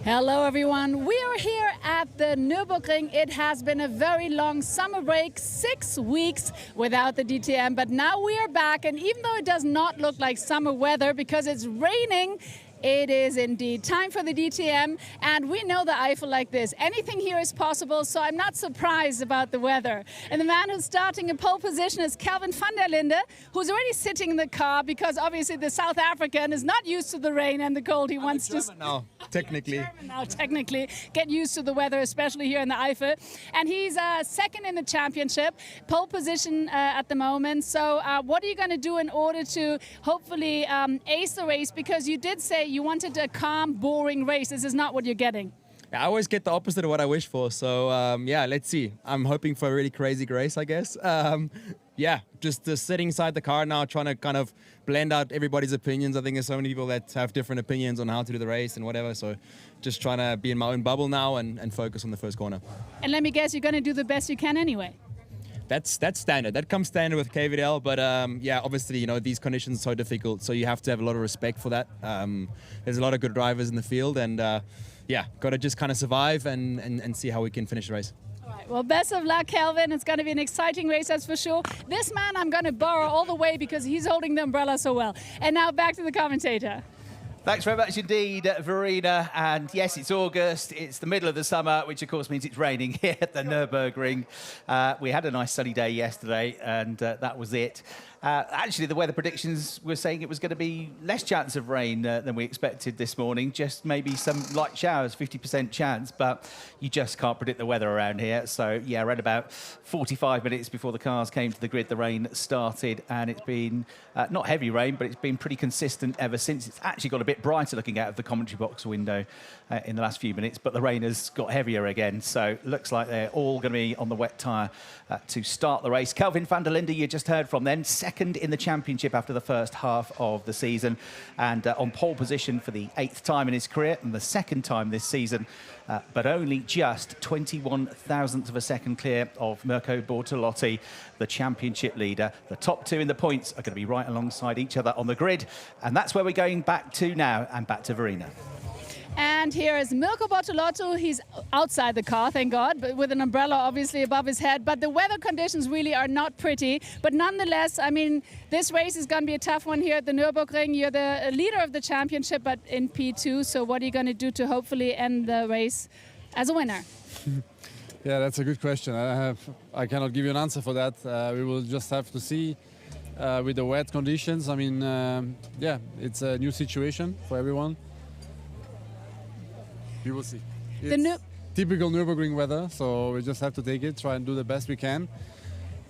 Hello everyone, we are here at the Nürburgring. It has been a very long summer break, 6 weeks without the DTM, but now we are back, and even though it does not look like summer weather because it's raining, it is indeed time for the DTM, and we know the Eifel like this. Anything here is possible, so I'm not surprised about the weather. And the man who's starting in pole position is Kelvin van der Linde, who's already sitting in the car because obviously the South African is not used to the rain and the cold. He wants to now, technically. Technically, get used to the weather, especially here in the Eifel. And he's second in the championship, pole position at the moment. So what are you going to do in order to hopefully ace the race? Because you did say you wanted a calm, boring race. This is not what you're getting. I always get the opposite of what I wish for. So, yeah, let's see. I'm hoping for a really crazy race, I guess. Yeah, just sitting inside the car now, trying to kind of blend out everybody's opinions. I think there's so many people that have different opinions on how to do the race and whatever. So just trying to be in my own bubble now and focus on the first corner. And let me guess, you're going to do the best you can anyway. That's standard. That comes standard with KVDL, but yeah, obviously, you know, these conditions are so difficult, so you have to have a lot of respect for that. There's a lot of good drivers in the field, and yeah, got to just kind of survive and see how we can finish the race. All right, well, best of luck, Kelvin. It's going to be an exciting race, that's for sure. This man I'm going to borrow all the way because he's holding the umbrella so well. And now back to the commentator. Thanks very much indeed, Verena. And yes, it's August. It's the middle of the summer, which of course means it's raining here at the Nürburgring. We had a nice sunny day yesterday, and that was it. Actually, the weather predictions were saying it was going to be less chance of rain than we expected this morning. Just maybe some light showers, 50% chance, but you just can't predict the weather around here. So yeah, around about 45 minutes before the cars came to the grid, the rain started, and it's been not heavy rain, but it's been pretty consistent ever since. It's actually got a bit brighter looking out of the commentary box window in the last few minutes, but the rain has got heavier again. So looks like they're all going to be on the wet tyre to start the race. Kelvin van der Linde, you just heard from then, second in the championship after the first half of the season, and on pole position for the 8th time in his career and the 2nd time this season, but only just 21 thousandths of a second clear of Mirko Bortolotti, the championship leader. The top two in the points are going to be right alongside each other on the grid, and that's where we're going back to now, and back to Verena. And here is Mirko Bortolotti. He's outside the car, thank God, but with an umbrella obviously above his head. But the weather conditions really are not pretty. But nonetheless, I mean, this race is going to be a tough one here at the Nürburgring. You're the leader of the championship, but in P2. So what are you going to do to hopefully end the race as a winner? Yeah, that's a good question. I cannot give you an answer for that. We will just have to see with the wet conditions. I mean, yeah, it's a new situation for everyone. We will see. It's typical Nürburgring weather, so we just have to take it, try and do the best we can.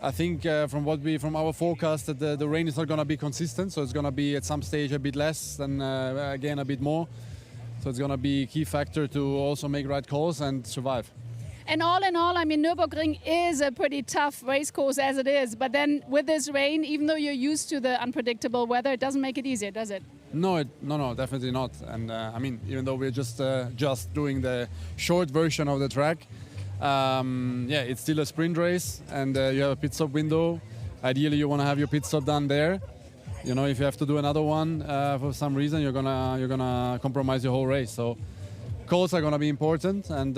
I think from our forecast that the rain is not going to be consistent, so it's going to be at some stage a bit less, then again a bit more. So it's going to be a key factor to also make right calls and survive. And all in all, I mean, Nürburgring is a pretty tough race course as it is. But then with this rain, even though you're used to the unpredictable weather, it doesn't make it easier, does it? No, definitely not. And I mean, even though we're just doing the short version of the track, yeah, it's still a sprint race, and you have a pit stop window. Ideally, you want to have your pit stop done there. You know, if you have to do another one for some reason, you're gonna compromise your whole race. So calls are gonna be important, and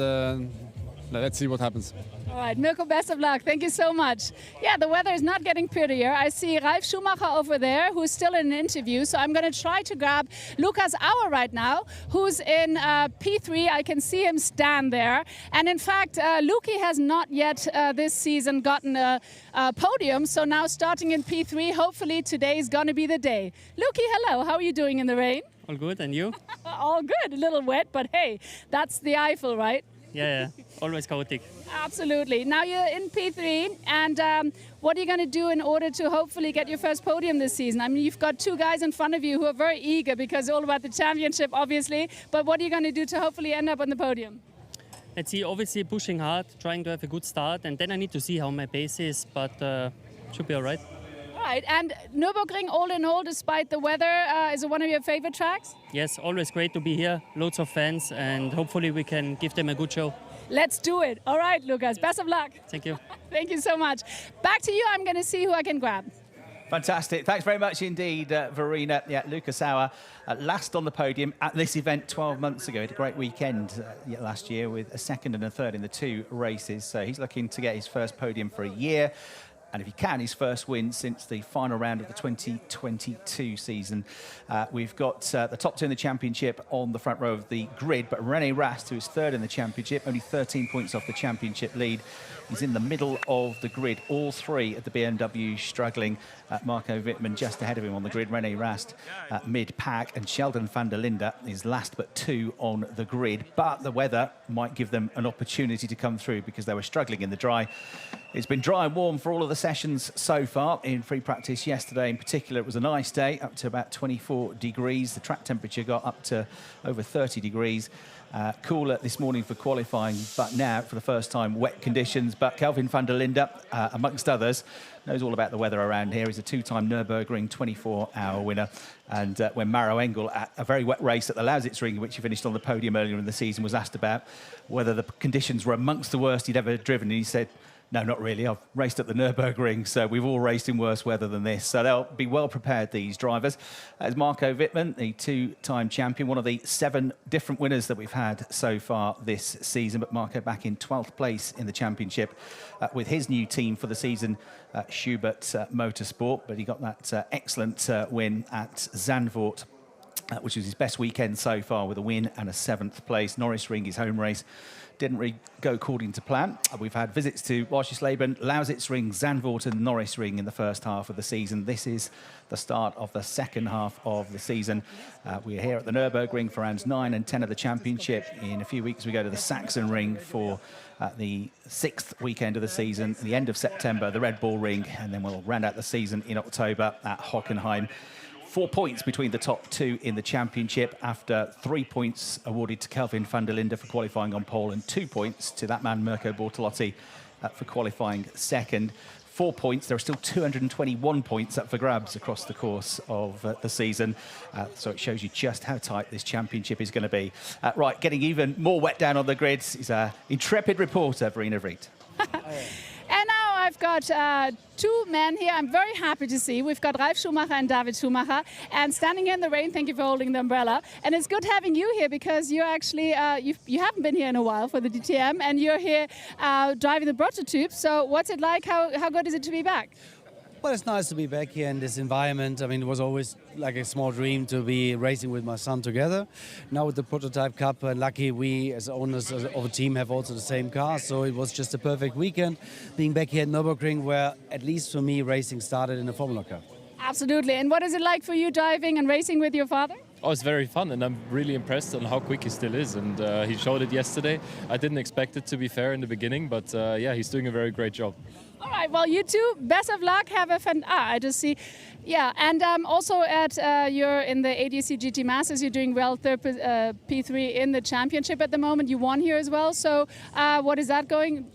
let's see what happens. All right, Mirko, best of luck. Thank you so much. Yeah, the weather is not getting prettier. I see Ralf Schumacher over there, who's still in an interview. So I'm going to try to grab Lukas Auer right now, who's in P3. I can see him stand there. And in fact, Luki has not yet this season gotten a podium. So now starting in P3, hopefully today is going to be the day. Luki, hello. How are you doing in the rain? All good, and you? All good. A little wet, but hey, that's the Eifel, right? Yeah, always chaotic. Absolutely. Now you're in P3, and what are you going to do in order to hopefully get your first podium this season? I mean, you've got two guys in front of you who are very eager because it's all about the championship, obviously. But what are you going to do to hopefully end up on the podium? Let's see, obviously pushing hard, trying to have a good start, and then I need to see how my pace is, but should be all right. All right, and Nürburgring, all in all, despite the weather, is it one of your favorite tracks? Yes, always great to be here, loads of fans, and hopefully we can give them a good show. Let's do it. All right, Lukas, best of luck. Thank you. Thank you so much. Back to you. I'm going to see who I can grab. Fantastic. Thanks very much indeed, Verena. Yeah, Luca Sauer, last on the podium at this event 12 months ago. He had a great weekend last year with a second and a third in the 2 races. So he's looking to get his first podium for a year. And if he can, his first win since the final round of the 2022 season. We've got the top 2 in the championship on the front row of the grid, but René Rast, who is third in the championship, only 13 points off the championship lead. He's in the middle of the grid. All 3 at the BMW struggling. Marco Wittmann just ahead of him on the grid. René Rast mid-pack, and Sheldon van der Linde is last but 2 on the grid. But the weather might give them an opportunity to come through because they were struggling in the dry. It's been dry and warm for all of the sessions so far. In free practice yesterday in particular, it was a nice day, up to about 24 degrees. The track temperature got up to over 30 degrees. Cooler this morning for qualifying, but now for the first time wet conditions. But Kelvin van der Linde, amongst others, knows all about the weather around here. He's a 2-time Nürburgring 24-hour winner. And when Maro Engel, at a very wet race at the Lausitz-Ring, which he finished on the podium earlier in the season, was asked about whether the conditions were amongst the worst he'd ever driven, and he said, "No, not really. I've raced at the Nürburgring, so we've all raced in worse weather than this." So they'll be well prepared, these drivers. As Marco Wittmann, the 2-time champion, one of the 7 different winners that we've had so far this season. But Marco back in 12th place in the championship with his new team for the season, Schubert Motorsport. But he got that excellent win at Zandvoort, which was his best weekend so far, with a win and a 7th place. Norrisring, his home race, didn't really go according to plan. We've had visits to Wassersleben, Lausitz-Ring, Zandvoort and Norrisring in the first half of the season. This is the start of the second half of the season. We're here at the Nürburgring for rounds 9 and 10 of the championship. In a few weeks, we go to the Sachsenring for the 6th weekend of the season. At the end of September, the Red Bull Ring, and then we'll round out the season in October at Hockenheim. 4 points between the top 2 in the championship after 3 points awarded to Kelvin van der Linde for qualifying on pole, and 2 points to that man Mirko Bortolotti for qualifying second. 4 points. There are still 221 points up for grabs across the course of the season. So it shows you just how tight this championship is going to be. Right, getting even more wet down on the grids is our intrepid reporter, Verena Vriet. And now I've got 2 men here I'm very happy to see. We've got Ralf Schumacher and David Schumacher. And standing here in the rain, thank you for holding the umbrella. And it's good having you here because you're actually, you haven't been here in a while for the DTM, and you're here driving the prototype. So what's it like? How good is it to be back? Well, it's nice to be back here in this environment. I mean, it was always like a small dream to be racing with my son together. Now with the Prototype Cup, lucky we as owners of a team have also the same car. So it was just a perfect weekend being back here at Nürburgring, where at least for me racing started in a Formula Car. Absolutely. And what is it like for you driving and racing with your father? Oh, it's very fun, and I'm really impressed on how quick he still is. And he showed it yesterday. I didn't expect it, to be fair, in the beginning, but yeah, he's doing a very great job. All right, well, you two, best of luck. Have a fun. I just see. Yeah, and also you're in the ADAC GT Masters. You're doing well, third P3 in the championship at the moment. You won here as well. So what is that doing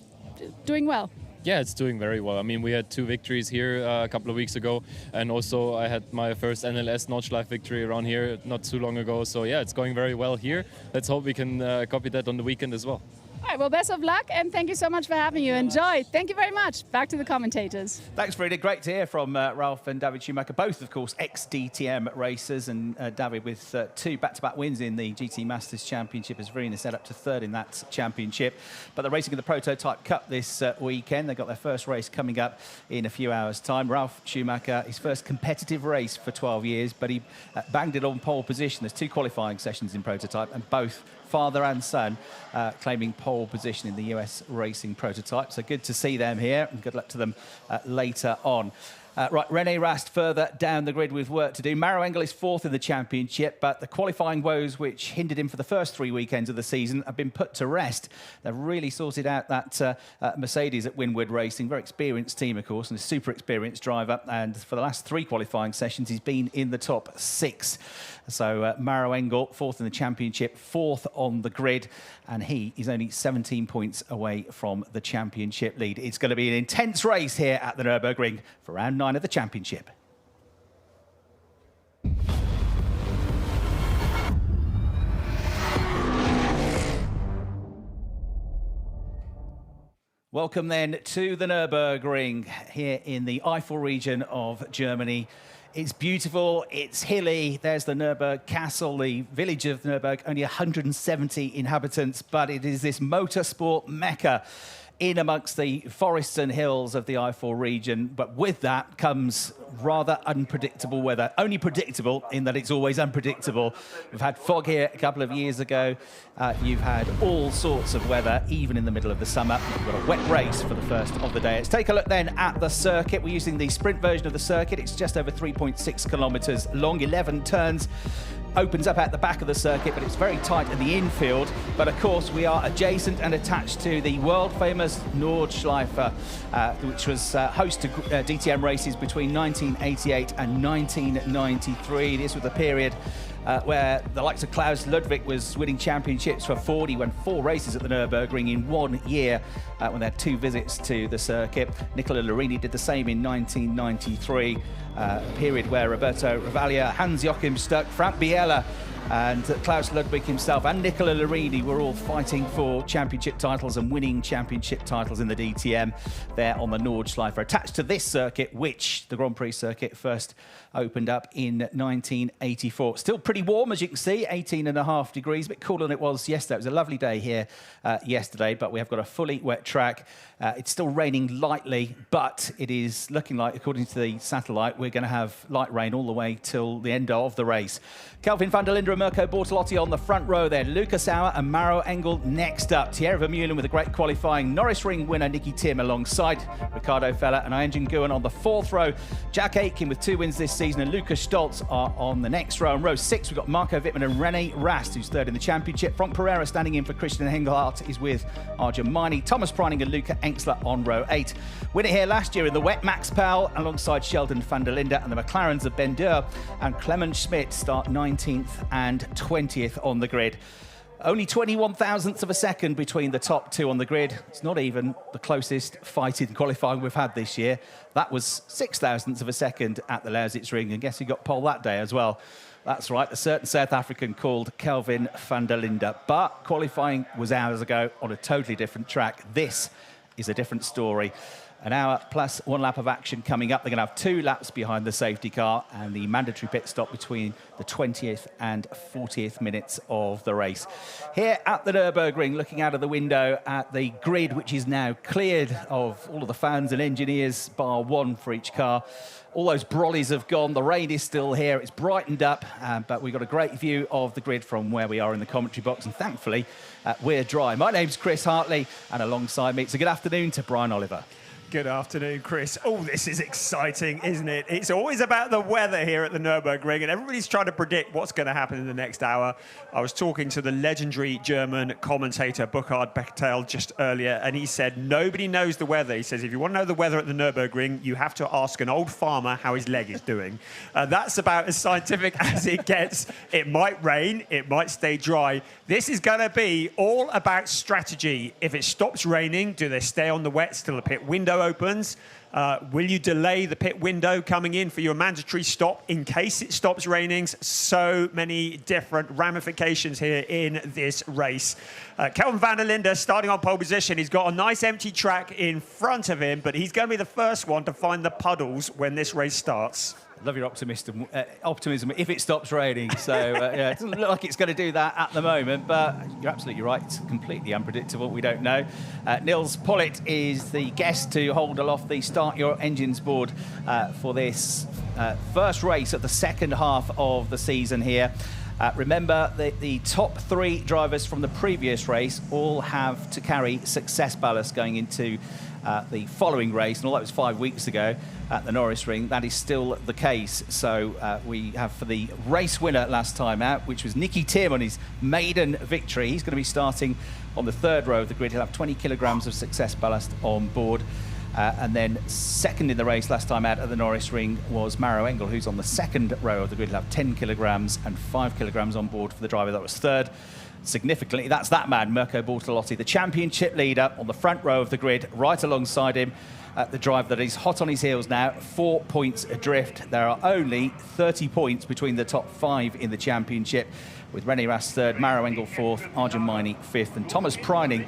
well? Yeah, it's doing very well. I mean, we had 2 victories here a couple of weeks ago, and also I had my first NLS Nordschleife victory around here not too long ago. So yeah, it's going very well here. Let's hope we can copy that on the weekend as well. All right, well, best of luck, and thank you so much for having you. Enjoy. Thank you very much. Back to the commentators. Thanks, Frida. Great to hear from Ralf and David Schumacher, both, of course, ex-DTM racers, and David with 2 back-to-back wins in the GT Masters Championship as Verena set up to 3rd in that championship. But they're racing in the Prototype Cup this weekend. They've got their first race coming up in a few hours' time. Ralf Schumacher, his first competitive race for 12 years, but he banged it on pole position. There's 2 qualifying sessions in Prototype, and both father and son claiming pole position in the US racing prototype. So good to see them here, and good luck to them later on. Right, René Rast further down the grid with work to do. Maro Engel is 4th in the championship, but the qualifying woes which hindered him for the first 3 weekends of the season have been put to rest. They've really sorted out that Mercedes at Winwood Racing. Very experienced team, of course, and a super experienced driver. And for the last 3 qualifying sessions, he's been in the top 6. So Maro Engel, 4th in the championship, 4th on the grid, and he is only 17 points away from the championship lead. It's going to be an intense race here at the Nürburgring for round 9 of the championship. Welcome then to the Nürburgring here in the Eifel region of Germany. It's beautiful, it's hilly. There's the Nürburg Castle, the village of Nürburg, only 170 inhabitants, but it is this motorsport mecca in amongst the forests and hills of the Eifel region. But with that comes rather unpredictable weather. Only predictable in that it's always unpredictable. We've had fog here a couple of years ago. You've had all sorts of weather, even in the middle of the summer. We've got a wet race for the first of the day. Let's take a look then at the circuit. We're using the sprint version of the circuit. It's just over 3.6 kilometres long, 11 turns. Opens up at the back of the circuit, but it's very tight in the infield. But of course, we are adjacent and attached to the world-famous Nordschleife, which was host to DTM races between 1988 and 1993. This was the period where the likes of Klaus Ludwig was winning championships for Ford. He won 4 races at the Nürburgring in 1 year when they had 2 visits to the circuit. Nicola Larini did the same in 1993, a period where Roberto Ravaglia, Hans-Joachim Stuck, Frank Biella and Klaus Ludwig himself and Nicola Larini were all fighting for championship titles and winning championship titles in the DTM there on the Nordschleife, attached to this circuit, which the Grand Prix circuit first opened up in 1984. Still pretty warm, as you can see, 18.5 degrees, a bit cooler than it was yesterday. It was a lovely day here yesterday, but we have got a fully wet track. It's still raining lightly, but it is looking like, according to the satellite, we're going to have light rain all the way till the end of the race. Kelvin van der Linde and Mirko Bortolotti on the front row there. Luca Sauer and Maro Engel next up. Thierry Vermeulen with a great qualifying. Norris Ring winner Nicky Tim alongside Ricardo Feller and Ayan Nguyen on the 4th row. Jack Aitken with 2 wins this season and Lucas Stoltz are on the next row. In row 6, we've got Marco Wittmann and René Rast, who's 3rd in the championship. Frank Pereira standing in for Christian Engelhardt is with Arjun Maini. Thomas Preining and Luca Enxler on row 8. Winner here last year in the wet, Max Powell alongside Sheldon van der Linde, and the McLarens of Ben Deur and Clement Schmidt start 19th and 20th on the grid. Only 21 thousandths of a second between the top 2 on the grid. It's not even the closest fight in qualifying we've had this year. That was 6 thousandths of a second at the Lausitzring, and guess who got pole that day as well? That's right, a certain South African called Kelvin van der Linde. But qualifying was hours ago on a totally different track. This is a different story. An hour plus 1 lap of action coming up. They're going to have 2 laps behind the safety car and the mandatory pit stop between the 20th and 40th minutes of the race. Here at the Nürburgring, looking out of the window at the grid, which is now cleared of all of the fans and engineers, bar 1 for each car. All those brollies have gone. The rain is still here. It's brightened up, but we've got a great view of the grid from where we are in the commentary box, and thankfully, we're dry. My name's Chris Hartley, and alongside me, it's a good afternoon to Brian Oliver. Good afternoon, Chris. Oh, this is exciting, isn't it? It's always about the weather here at the Nürburgring, and everybody's trying to predict what's going to happen in the next hour. I was talking to the legendary German commentator Burkhard Bechtel just earlier, and he said nobody knows the weather. He says if you want to know the weather at the Nürburgring, you have to ask an old farmer how his leg is doing. That's about as scientific as it gets. It might rain, it might stay dry. This is going to be all about strategy. If it stops raining, do they stay on the wets till the pit window opens? Will you delay the pit window coming in for your mandatory stop in case it stops raining? So many different ramifications here in this race. Kelvin van der Linde starting on pole position. He's got a nice empty track in front of him, but he's going to be the first one to find the puddles when this race starts. Love your optimism if it stops raining. So, yeah, it doesn't look like it's going to do that at the moment, but you're absolutely right. It's completely unpredictable. We don't know. Nils Pollitt is the guest to hold aloft the Start Your Engines board for this first race of the second half of the season here. Remember that the top 3 drivers from the previous race all have to carry success ballast going into the following race, and although it was 5 weeks ago at the Norris Ring, that is still the case. So we have for the race winner last time out, which was Nicky Tim on his maiden victory. He's going to be starting on the 3rd row of the grid. He'll have 20 kilograms of success ballast on board. And then second in the race last time out at the Norris Ring was Maro Engel, who's on the 2nd row of the grid. He'll have 10 kilograms and 5 kilograms on board for the driver that was 3rd. significantly. That's that man, Mirko Bortolotti, the championship leader on the front row of the grid, right alongside him. The driver that is hot on his heels now, 4 points adrift. There are only 30 points between the top 5 in the championship, with René Rast third, Maro Engel fourth, Arjun Maini fifth, and Thomas Preining,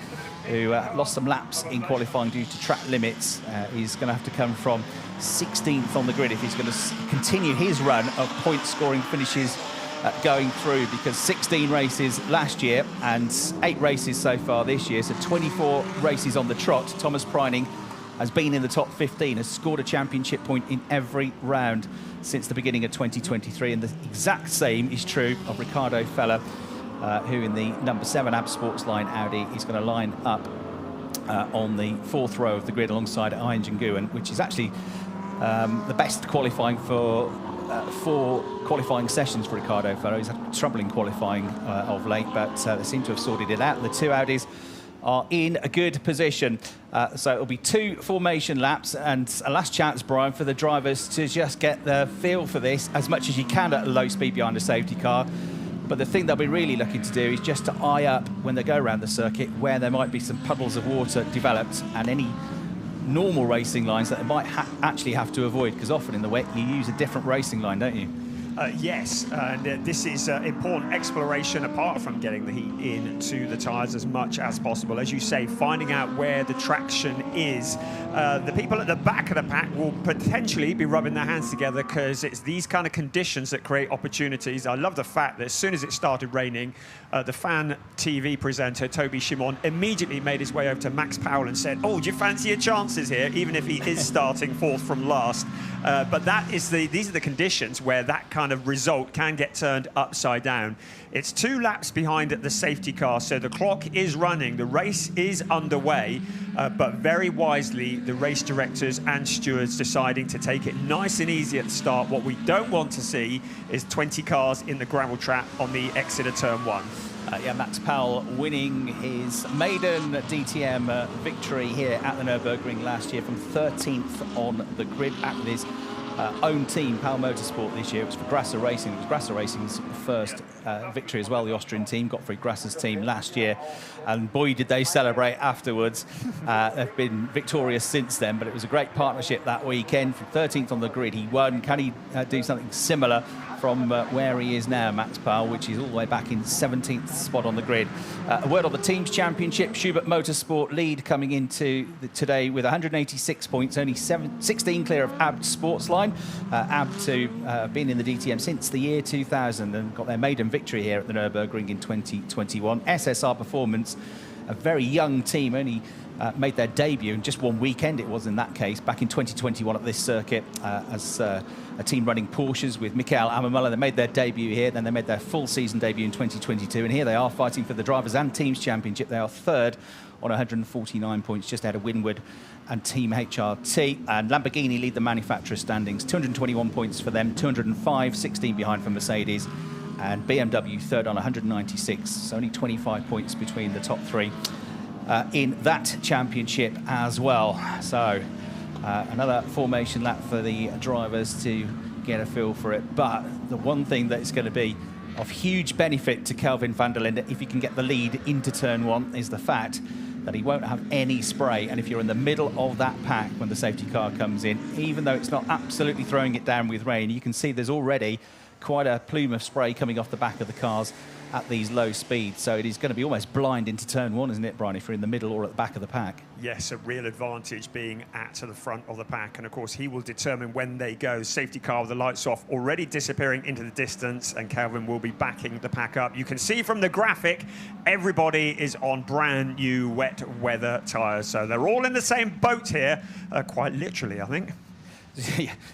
who lost some laps in qualifying due to track limits, is going to have to come from 16th on the grid if he's going to continue his run of point-scoring finishes going through, because 16 races last year and 8 races so far this year, so 24 races on the trot. Thomas Preining has been in the top 15, has scored a championship point in every round since the beginning of 2023, and the exact same is true of Ricardo Feller, who in the number 7 AB Sportsline Audi is going to line up on the 4th row of the grid alongside Ian Nguyen, which is actually the best qualifying for 4 qualifying sessions for Ricardo Feller. He's had trouble in qualifying of late, but they seem to have sorted it out. The 2 Audis are in a good position. So it'll be 2 formation laps and a last chance, Brian, for the drivers to just get the feel for this as much as you can at a low speed behind a safety car. But the thing they'll be really looking to do is just to eye up when they go around the circuit where there might be some puddles of water developed and any normal racing lines that they might actually have to avoid, because often in the wet you use a different racing line, don't you? Yes, and this is important exploration apart from getting the heat into the tyres as much as possible. As you say, finding out where the traction is. The people at the back of the pack will potentially be rubbing their hands together, because it's these kind of conditions that create opportunities. I love the fact that as soon as it started raining, the fan TV presenter, Toby Shimon, immediately made his way over to Max Powell and said, oh, do you fancy your chances here, even if he is starting 4th from last? But these are the conditions where that kind of result can get turned upside down. It's 2 laps behind the safety car, so the clock is running, the race is underway, but very wisely the race directors and stewards deciding to take it nice and easy at the start. What we don't want to see is 20 cars in the gravel trap on the exit of turn 1. Yeah, Max Powell winning his maiden DTM victory here at the Nürburgring last year from 13th on the grid, back with his own team, Powell Motorsport, this year. It was for Grasser Racing. It was Grasser Racing's first victory as well, the Austrian team, Gottfried Grasser's team last year. And boy, did they celebrate afterwards. They've been victorious since then, but it was a great partnership that weekend. From 13th on the grid, he won. Can he do something similar from where he is now, Max Powell, which is all the way back in 17th spot on the grid? A word on the Teams Championship. Schubert Motorsport lead coming into today with 186 points, only 16 clear of AB Sportsline. AB been in the DTM since the year 2000 and got their maiden victory here at the Nürburgring in 2021. SSR Performance, a very young team, only made their debut in just one weekend, it was in that case, back in 2021 at this circuit as a team running Porsches with Mikael Ammermuller. They made their debut here, then they made their full season debut in 2022, and here they are fighting for the Drivers' and Teams Championship. They are 3rd on 149 points, just ahead of Winward and Team HRT. And Lamborghini lead the manufacturer standings, 221 points for them, 205, 16 behind for Mercedes, and BMW 3rd on 196, so only 25 points between the top 3 in that championship as well. So another formation lap for the drivers to get a feel for it. But the one thing that is going to be of huge benefit to Kelvin van der Linde, if he can get the lead into turn 1, is the fact that he won't have any spray. And if you're in the middle of that pack when the safety car comes in, even though it's not absolutely throwing it down with rain, you can see there's already quite a plume of spray coming off the back of the cars at these low speeds. So it is going to be almost blind into turn 1, isn't it, Brian, if you're in the middle or at the back of the pack? Yes, a real advantage being at the front of the pack. And of course, he will determine when they go. Safety car with the lights off, already disappearing into the distance, and Kelvin will be backing the pack up. You can see from the graphic, everybody is on brand new wet weather tyres. So they're all in the same boat here, quite literally, I think.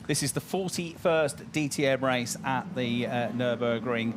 This is the 41st DTM race at the Nürburgring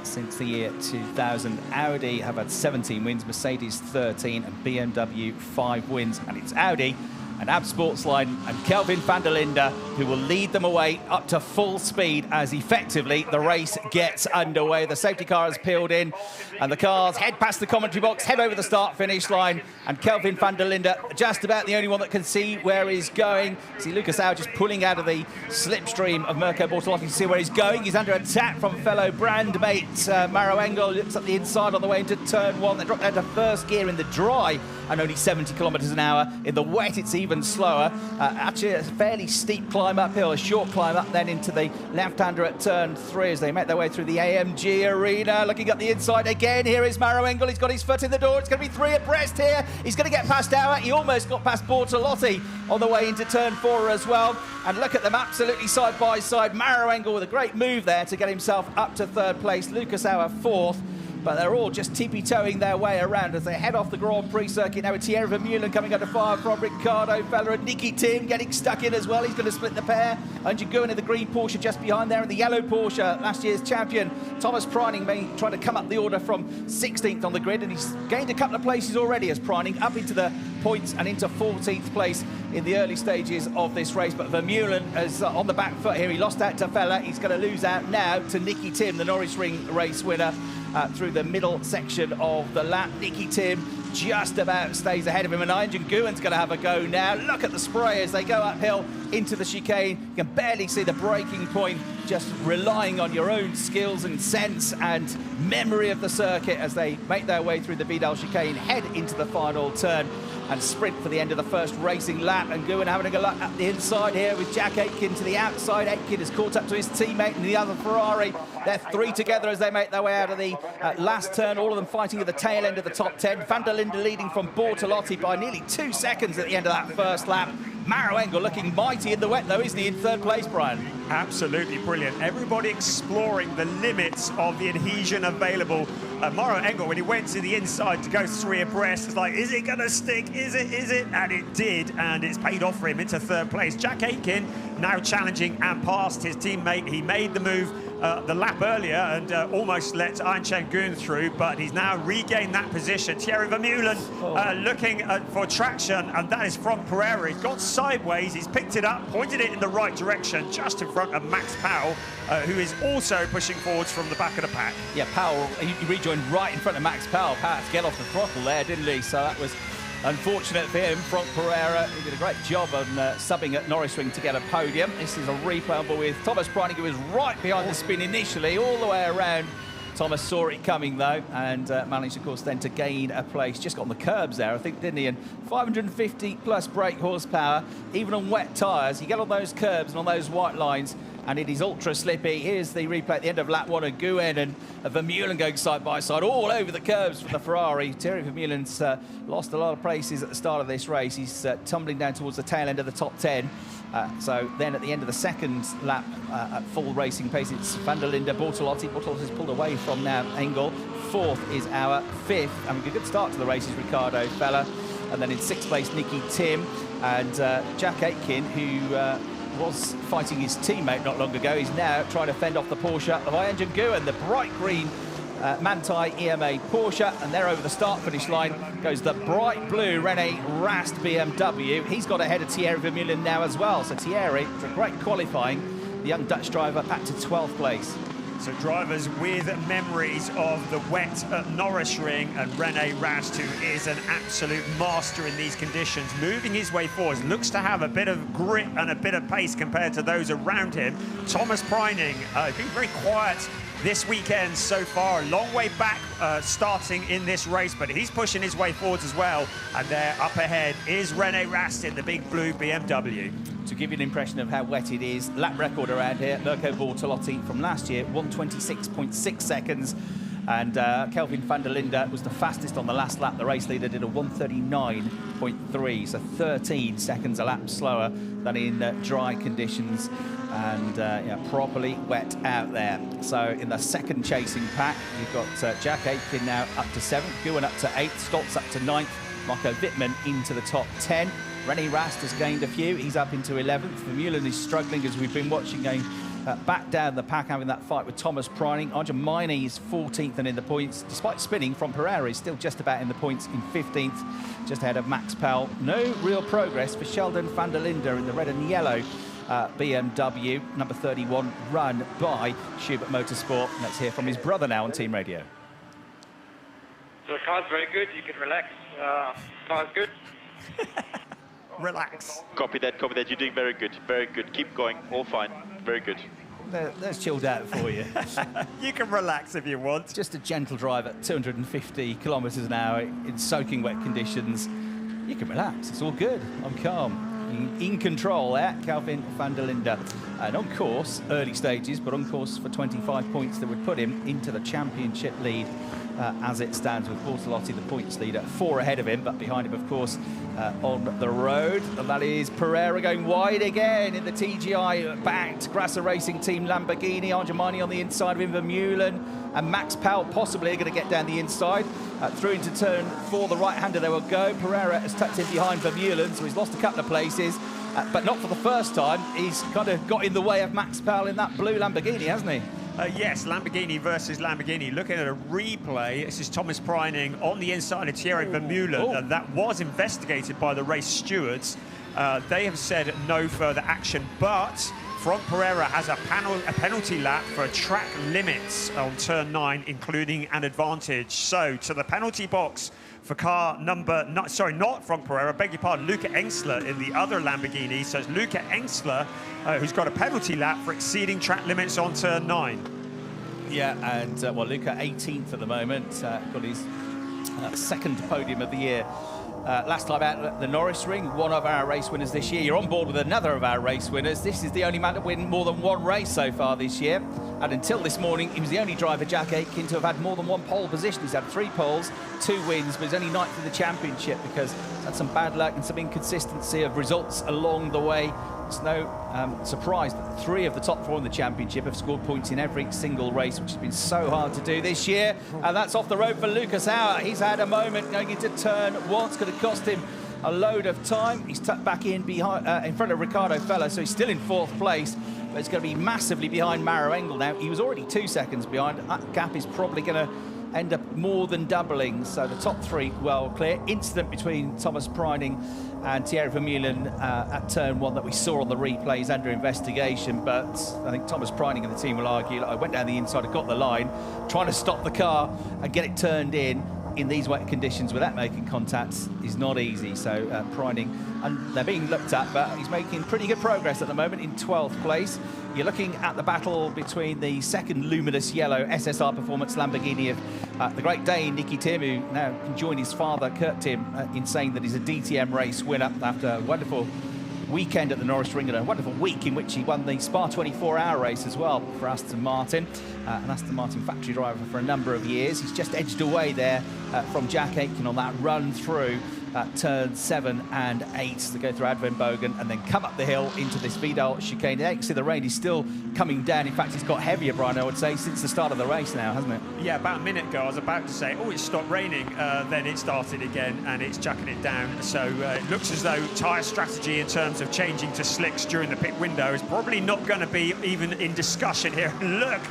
since the year 2000. Audi have had 17 wins, Mercedes 13, and BMW 5 wins. And it's Audi and Ab Sportsline and Kelvin van der Linde, who will lead them away up to full speed as effectively the race gets underway. The safety car has peeled in, and the cars head past the commentary box, head over the start-finish line, and Kelvin van der Linde just about the only one that can see where he's going. See Lucas Auer just pulling out of the slipstream of Mirko Bortolotti to see where he's going. He's under attack from fellow brand mate Maro Engel. Looks up the inside on the way into turn one. They dropped down to first gear in the dry and only 70 kilometres an hour. In the wet, it's even slower. Actually, it's a fairly steep climb uphill, a short climb up then into the left-hander at turn 3 as they make their way through the AMG arena. Looking up the inside again, here is Maro Engel. He's got his foot in the door. It's going to be 3 abreast here. He's going to get past Auer. He almost got past Bortolotti on the way into turn 4 as well. And look at them absolutely side by side. Maro Engel with a great move there to get himself up to 3rd place. Lucas Auer 4th. But they're all just tippy-toeing their way around as they head off the Grand Prix circuit now with Thierry Vermeulen coming under fire from Ricardo Feller and Nicky Tim getting stuck in as well. He's going to split the pair. Andrew Guin in the green Porsche just behind there, and the yellow Porsche, last year's champion. Thomas Preining trying to come up the order from 16th on the grid, and he's gained a couple of places already as Preining up into the points and into 14th place in the early stages of this race. But Vermeulen is on the back foot here. He lost out to Feller. He's going to lose out now to Nicky Tim, the Nürburgring race winner. Through the middle section of the lap. Nicky Tim just about stays ahead of him, and Andrew Guin's going to have a go now. Look at the spray as they go uphill into the chicane. You can barely see the braking point, just relying on your own skills and sense and memory of the circuit as they make their way through the Vidal chicane, head into the final turn and sprint for the end of the first racing lap. And Guin having a look at the inside here with Jack Aitken to the outside. Aitken has caught up to his teammate in the other Ferrari. They're 3 together as they make their way out of the last turn, all of them fighting at the tail end of the top 10. Van der Linde leading from Bortolotti by nearly 2 seconds at the end of that first lap. Maro Engel looking mighty in the wet though, isn't he, in 3rd place, Brian? Absolutely brilliant. Everybody exploring the limits of the adhesion available. Maro Engel, when he went to the inside to go 3 abreast, was like, is it going to stick? Is it? Is it? And it did, and it's paid off for him into 3rd place. Jack Aitken now challenging and past his teammate. He made the move the lap earlier and almost let Andrew Guin through, but he's now regained that position. Thierry Vermeulen looking for traction, and that is from Pereira. He's gone sideways, he's picked it up, pointed it in the right direction, just in front of Max Powell, who is also pushing forwards from the back of the pack. Yeah, Powell, he rejoined right in front of Max Powell. Powell had to get off the throttle there, didn't he? So that was unfortunate for him. Franck Pereira, he did a great job on subbing at Nürburgring to get a podium. This is a replay on board with Thomas Preining, who was right behind the spin initially, all the way around. Thomas saw it coming though, and managed, of course, then to gain a place. Just got on the curbs there, I think, didn't he? And 550 plus brake horsepower, even on wet tyres. You get on those curbs and on those white lines, and it is ultra slippy. Here's the replay at the end of lap 1 of Guin and Vermeulen going side by side all over the curves from the Ferrari. Thierry Vermeulen's lost a lot of places at the start of this race. He's tumbling down towards the tail end of the top 10. So then at the end of the 2nd lap at full racing pace, it's van der Linde, Bortolotti. Bortolotti's pulled away from now Engel. 4th is Auer. 5th, having a good start to the race, is Ricardo Feller. And then in 6th place, Nicky Tim. And Jack Aitken, who was fighting his teammate not long ago. He's now trying to fend off the Porsche of Andrew Guin, the bright green Manthey EMA Porsche, and there over the start-finish line goes the bright blue René Rast BMW. He's got ahead of Thierry Vermeulen now as well. So Thierry, for great qualifying, the young Dutch driver back to 12th place. So drivers with memories of the wet at Nürburgring, and René Rast, who is an absolute master in these conditions, moving his way forward, looks to have a bit of grip and a bit of pace compared to those around him. Thomas Preining, been very quiet this weekend so far, a long way back starting in this race, but he's pushing his way forwards as well. And there up ahead is René Rast in the big blue BMW. To give you an impression of how wet it is, lap record around here, Mirko Bortolotti from last year, 1:26.6 seconds. And Kelvin van der Linde was the fastest on the last lap. The race leader did a 1:39.3, so 13 seconds a lap slower than in dry conditions, and yeah, properly wet out there. So in the 2nd chasing pack, you've got Jack Aitken now up to 7th, Guin up to 8th, Stoltz up to 9th, Marco Wittmann into the top 10. René Rast has gained a few, he's up into 11th. Vermeulen is struggling, as we've been watching, going back down the pack, having that fight with Thomas Preining. Arjamaini is 14th and in the points. Despite spinning from Pereira, he's still just about in the points in 15th, just ahead of Max Powell. No real progress for Sheldon van der Linde in the red and yellow BMW, number 31, run by Schubert Motorsport. Let's hear from his brother now on team radio. So the car's very good, you can relax. Car's good. Relax. Copy that, you're doing very good, keep going, all fine, very good. There's chilled out for you. You can relax if you want. Just a gentle drive at 250 kilometres an hour in soaking wet conditions. You can relax, it's all good, I'm calm. In control there, Kelvin van der Linde. And on course, early stages, but on course for 25 points that would put him into the championship lead as it stands, with Bortolotti, the points leader, 4 ahead of him, but behind him, of course, on the road. And that is Pereira going wide again in the TGI-backed Grasser Racing Team Lamborghini. Arjamaini on the inside of him, Vermeulen, and Max Powell possibly going to get down the inside. Through into turn 4, the right-hander they will go. Pereira has tucked in behind Vermeulen, so he's lost a couple of places, but not for the first time. He's kind of got in the way of Max Powell in that blue Lamborghini, hasn't he? Yes, Lamborghini versus Lamborghini. Looking at a replay, this is Thomas Preining on the inside of Thierry Vermeulen. That was investigated by the race stewards. They have said no further action, but Franck Pereira has a penalty lap for track limits on turn 9, including an advantage. So to the penalty box for car number, not Franck Pereira, beg your pardon, Luca Engstler in the other Lamborghini. So it's Luca Engstler who's got a penalty lap for exceeding track limits on turn 9. Yeah, and well, Luca 18th at the moment, got his second podium of the year. Last time out at the Nürburgring, one of our race winners this year. You're on board with another of our race winners. This is the only man to win more than one race so far this year. And until this morning, he was the only driver, Jack Aitken, to have had more than one pole position. He's had 3 poles, 2 wins, but he's only 9th in the championship because he's had some bad luck and some inconsistency of results along the way. It's no surprise that 3 of the top 4 in the championship have scored points in every single race, which has been so hard to do this year. And that's off the road for Lucas Hauer. He's had a moment going into turn 1. It's going to cost him a load of time. He's tucked back in behind, in front of Ricardo Fella, so he's still in 4th place. But it's going to be massively behind Maro Engel now. He was already 2 seconds behind. That gap is probably going to end up more than doubling. So the top 3 well clear. Incident between Thomas Preining and Thierry Vermeulen at turn 1 that we saw on the replays under investigation, but I think Thomas Preining and the team will argue, I went down the inside, I got the line, trying to stop the car and get it turned in these wet conditions without making contact is not easy. So Preining, and they're being looked at, but he's making pretty good progress at the moment in 12th place. You're looking at the battle between the second luminous yellow SSR Performance Lamborghini of the Great Dane, Nicky Tim, who now can join his father, Kurt Tim, in saying that he's a DTM race winner after a wonderful weekend at the Nürburgring and a wonderful week in which he won the Spa 24-hour race as well for Aston Martin, an Aston Martin factory driver for a number of years. He's just edged away there from Jack Aitken on that run through turn 7 and 8 to go through Advenbogen and then come up the hill into this Vidal chicane. You can see the rain is still coming down. In fact, it's got heavier, Brian, I would say, since the start of the race now, hasn't it? Yeah, about a minute ago, I was about to say, oh, it stopped raining. Then it started again, and it's chucking it down. So it looks as though tyre strategy in terms of changing to slicks during the pit window is probably not going to be even in discussion here. Look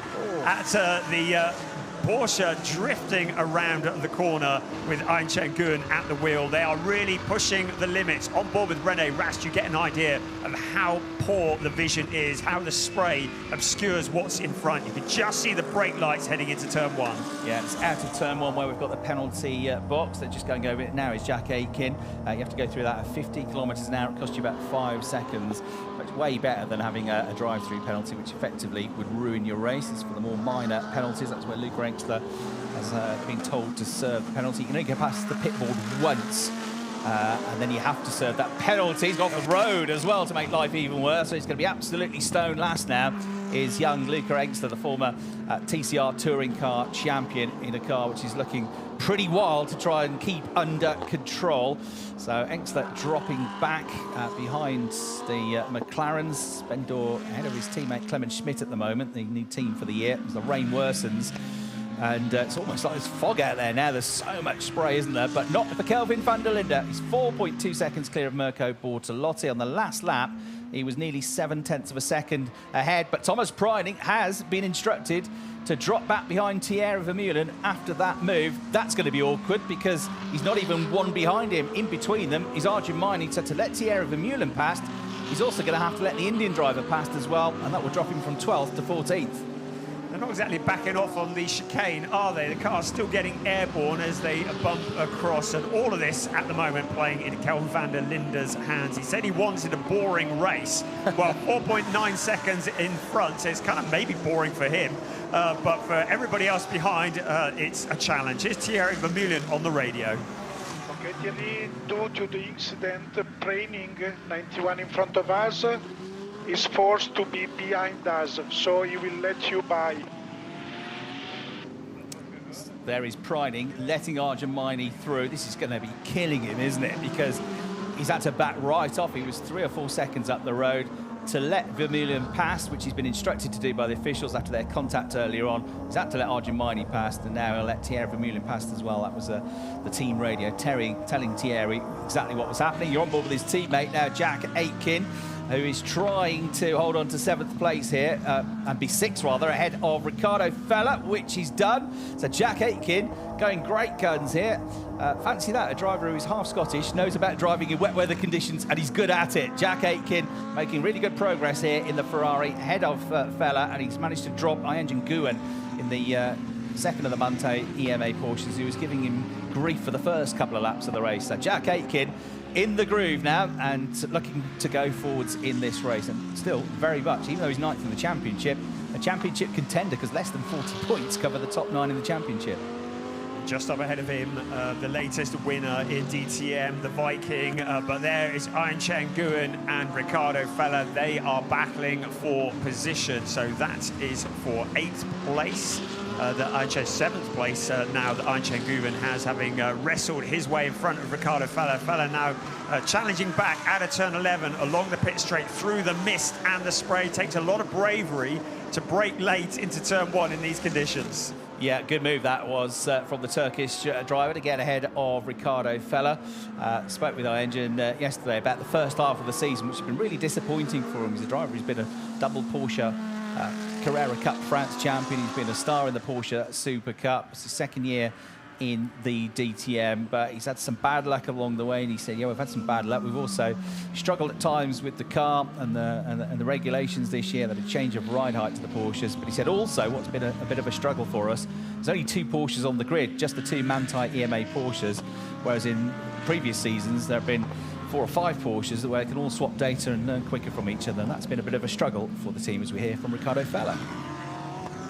at the Porsche drifting around the corner with Ayn Chen-Gun at the wheel. They are really pushing the limits. On board with René Rast, you get an idea of how poor the vision is, how the spray obscures what's in front. You can just see the brake lights heading into turn 1. Yeah, it's out of turn 1 where we've got the penalty box. They're just going over it now is Jack Aitken. You have to go through that at 50 kilometres an hour. It costs you about 5 seconds. But it's way better than having a drive-through penalty, which effectively would ruin your races for the more minor penalties. That's where Luca Engstler has been told to serve the penalty. You can only go past the pit board once, and then you have to serve that penalty. He's got the road as well to make life even worse, so it's going to be absolutely stone last now. Is young Luca Engstler, the former TCR touring car champion, in a car which is looking pretty wild to try and keep under control. So Engstler dropping back behind the McLarens. Bendor ahead of his teammate Clement Schmidt at the moment, the new team for the year, as the rain worsens. And it's almost like there's fog out there now. There's so much spray, isn't there? But not for Kelvin van der Linde. He's 4.2 seconds clear of Mirko Bortolotti on the last lap. He was nearly 7/10 of a second ahead, but Thomas Preining has been instructed to drop back behind Thierry Vermeulen after that move. That's going to be awkward because he's not even one behind him. In between them is Arjun Maini, so to let Thierry Vermeulen past, he's also going to have to let the Indian driver past as well, and that will drop him from 12th to 14th. They're not exactly backing off on the chicane, are they? The car's still getting airborne as they bump across, and all of this at the moment playing in Kelvin van der Linde's hands. He said he wanted a boring race. Well, 4.9 seconds in front, so it's kind of maybe boring for him, but for everybody else behind, it's a challenge. Here's Thierry Vermeulen on the radio. Okay, Thierry, due to the incident, Preining, 91 in front of us, is forced to be behind us, so he will let you by. There is Preining letting Arjun Maini through. This is going to be killing him, isn't it? Because he's had to back right off. He was 3 or 4 seconds up the road to let Vermeulen pass, which he's been instructed to do by the officials after their contact earlier on. He's had to let Arjun Maini pass, and now he'll let Thierry Vermeulen pass as well. That was the team radio telling Thierry exactly what was happening. You're on board with his teammate now, Jack Aitken, who is trying to hold on to 7th place here, and be 6th rather, ahead of Riccardo Fella, which he's done. So Jack Aitken going great guns here. Fancy that, a driver who is half Scottish, knows about driving in wet weather conditions, and he's good at it. Jack Aitken making really good progress here in the Ferrari, ahead of Fella, and he's managed to drop Ianjan Nguyen in the second of the Mante EMA Porsches, who was giving him grief for the first couple of laps of the race. So Jack Aitken in the groove now and looking to go forwards in this race, and still very much, even though he's 9th in the championship, a championship contender, because less than 40 points cover the top 9 in the championship. Just up ahead of him, the latest winner in DTM, the Viking, but there is Ianjan Nguyen and Riccardo Fella. They are battling for position, so that is for 8th place. The Ianjan 7th place now that Ianjan Nguyen has, having wrestled his way in front of Riccardo Fella. Fella now challenging back out of turn 11 along the pit straight through the mist and the spray. Takes a lot of bravery to brake late into turn 1 in these conditions. Yeah, good move that was from the Turkish driver to get ahead of Riccardo Fella. Spoke with Ianjan yesterday about the first half of the season, which has been really disappointing for him. He's a driver who's been a double Porsche Carrera Cup France champion. He's been a star in the Porsche Super Cup. It's his 2nd year in the DTM, but he's had some bad luck along the way, and he said, yeah, we've had some bad luck. We've also struggled at times with the car and the regulations this year, that a change of ride height to the Porsches. But he said also what's been a bit of a struggle for us, there's only 2 Porsches on the grid, just the 2 Manthey EMA Porsches, whereas in previous seasons there have been 4 or 5 Porsches where they can all swap data and learn quicker from each other, and that's been a bit of a struggle for the team, as we hear from Riccardo Fella.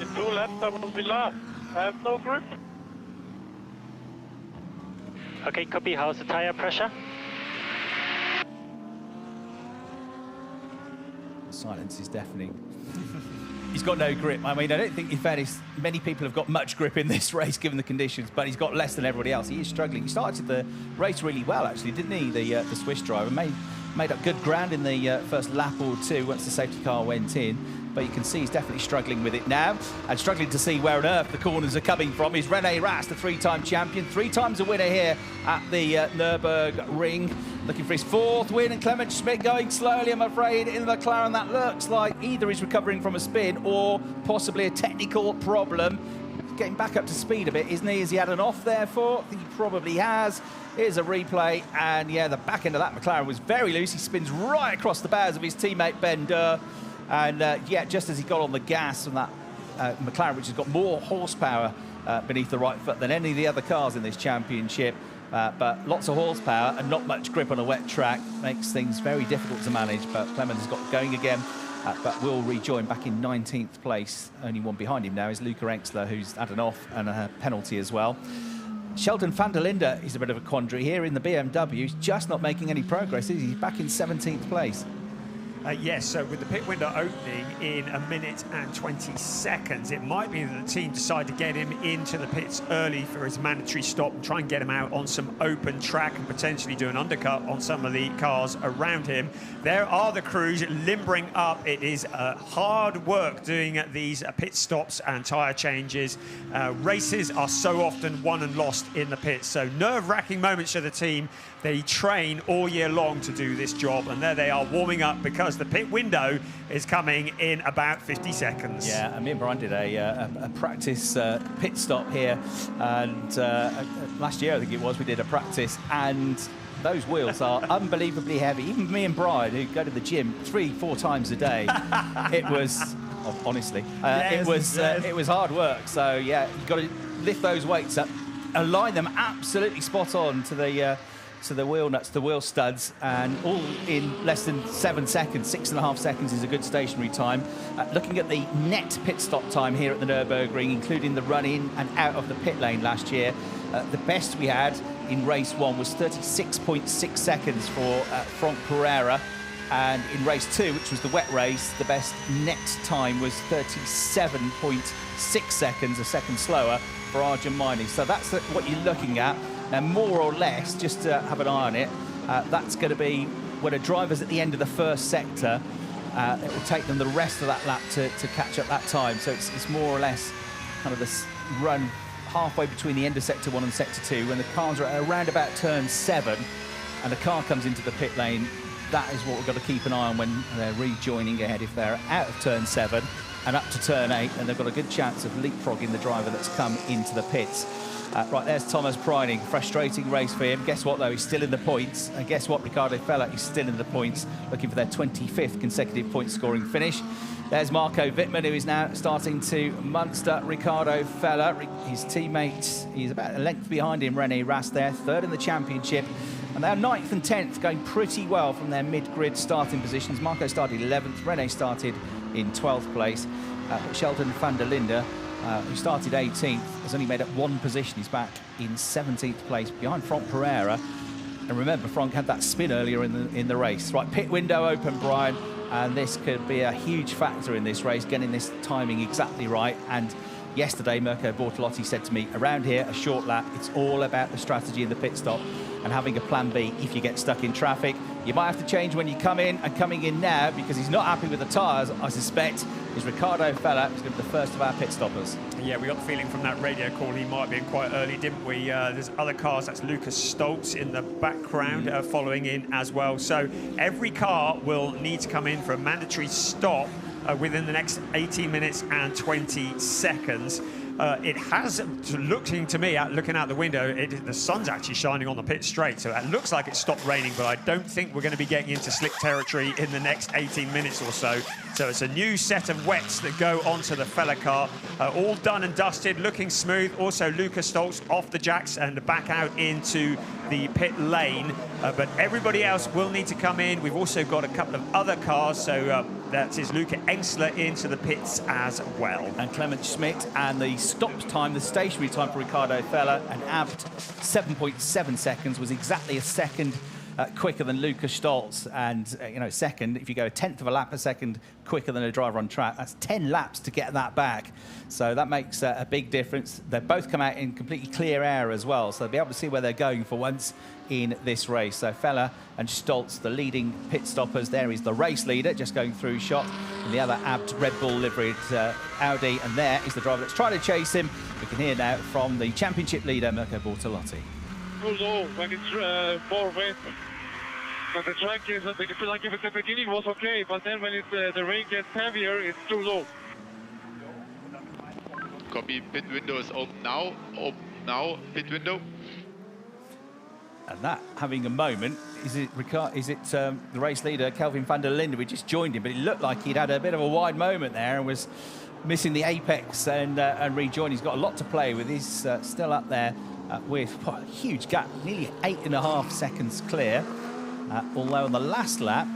In 2 laps I will be last. I have no grip. Okay, copy. How's the tire pressure? The silence is deafening. He's got no grip. I mean, I don't think, in fairness, many people have got much grip in this race given the conditions, but he's got less than everybody else. He is struggling. He started the race really well, actually, didn't he? The Swiss driver made up good ground in the first lap or 2 once the safety car went in. But you can see he's definitely struggling with it now, and struggling to see where on earth the corners are coming from. He's René Rast, the 3-time champion, 3 times a winner here at the Nürburgring, looking for his 4th win, and Clement Schmidt going slowly, I'm afraid, in the McLaren. That looks like either he's recovering from a spin or possibly a technical problem. Getting back up to speed a bit, isn't he? Has he had an off there for? I think he probably has. Here's a replay, and yeah, the back end of that McLaren was very loose. He spins right across the bows of his teammate Ben Durr. And yeah, just as he got on the gas from that McLaren, which has got more horsepower beneath the right foot than any of the other cars in this championship, but lots of horsepower and not much grip on a wet track makes things very difficult to manage. But Clement has got going again, but will rejoin back in 19th place. Only one behind him now is Luca Enxler, who's had an off and a penalty as well. Sheldon van der Linde is a bit of a quandary here in the BMW. He's just not making any progress, is he? He's back in 17th place. Yes, so with the pit window opening in 1 minute and 20 seconds, it might be that the team decide to get him into the pits early for his mandatory stop and try and get him out on some open track and potentially do an undercut on some of the cars around him. There are the crews limbering up. It is hard work doing these pit stops and tyre changes. Races are so often won and lost in the pits, so nerve-wracking moments for the team. They train all year long to do this job, and there they are warming up because Thomas, the pit window is coming in about 50 seconds. Yeah, and me and Brian did a practice pit stop here, and last year I think it was, we did a practice, and those wheels are unbelievably heavy. Even me and Brian, who go to the gym 3-4 times a day, it was, honestly, it was hard work. So yeah, you've got to lift those weights up, align them absolutely spot on to the wheel nuts, the wheel studs, and all in less than 7 seconds. 6.5 seconds is a good stationary time. Looking at the net pit stop time here at the Nürburgring, including the run in and out of the pit lane last year, the best we had in race 1 was 36.6 seconds for Franck Pereira. And in race 2, which was the wet race, the best net time was 37.6 seconds, a second slower for Arjun Maini. So that's what you're looking at. Now, more or less, just to have an eye on it, that's going to be when a driver's at the end of the first sector, it will take them the rest of that lap to catch up that time. So it's more or less kind of this run halfway between the end of sector 1 and sector 2. When the cars are around about turn 7 and a car comes into the pit lane, that is what we've got to keep an eye on when they're rejoining ahead. If they're out of turn 7 and up to turn 8, then they've got a good chance of leapfrogging the driver that's come into the pits. Right, there's Thomas Preining. Frustrating race for him. Guess what, though? He's still in the points. And guess what? Ricardo Fella is still in the points, looking for their 25th consecutive point-scoring finish. There's Marco Wittmann, who is now starting to Munster Ricardo Fella. His teammate, he's about a length behind him, René Rast there, third in the championship. And they're 9th and 10th, going pretty well from their mid-grid starting positions. Marco started 11th, René started in 12th place. Sheldon van der Linde, who started 18th, has only made up 1 position. He's back in 17th place behind Franck Pereira. And remember, Franck had that spin earlier in the race. Right, pit window open, Brian, and this could be a huge factor in this race, getting this timing exactly right. And yesterday, Mirko Bortolotti said to me, around here, a short lap, it's all about the strategy in the pit stop and having a plan B if you get stuck in traffic. You might have to change when you come in, and coming in now, because he's not happy with the tyres, I suspect, is Ricardo Fella, who's going to be the first of our pit stoppers. Yeah, we got the feeling from that radio call he might be in quite early, didn't we? There's other cars, that's Lucas Stoltz in the background following in as well. So every car will need to come in for a mandatory stop within the next 18 minutes and 20 seconds. It has, looking to me, looking out the window, the sun's actually shining on the pit straight, so it looks like it's stopped raining, but I don't think we're going to be getting into slick territory in the next 18 minutes or so. So it's a new set of wets that go onto the Fella car, all done and dusted, looking smooth. Also, Lucas Stoltz off the jacks and back out into the pit lane, but everybody else will need to come in. We've also got a couple of other cars, so that is Luca Engsler into the pits as well. And Clement Schmidt, and the stop time, the stationary time for Ricardo Fella, an apt 7.7 seconds, was exactly a second quicker than Lucas Stoltz. And, you know, second, if you go a 10th of a lap a second quicker than a driver on track, that's 10 laps to get that back. So that makes a big difference. They both come out in completely clear air as well, so they'll be able to see where they're going for once in this race. So Fella and Stoltz, the leading pit stoppers. There is the race leader just going through shot, and the other apt Red Bull liveried Audi, and there is the driver that's trying to chase him. We can hear now from the championship leader, Mirko Bortolotti. Too low when it's more wet. But the track is, like if it's the beginning was okay, but then when it's, the rain gets heavier, it's too low. Copy, pit window is open now, pit window. And that having a moment, is it the race leader, Kelvin van der Linde? We just joined him, but it looked like he'd had a bit of a wide moment there and was missing the apex and rejoined. He's got a lot to play with. He's still up there with a huge gap, nearly 8.5 seconds clear. Although on the last lap,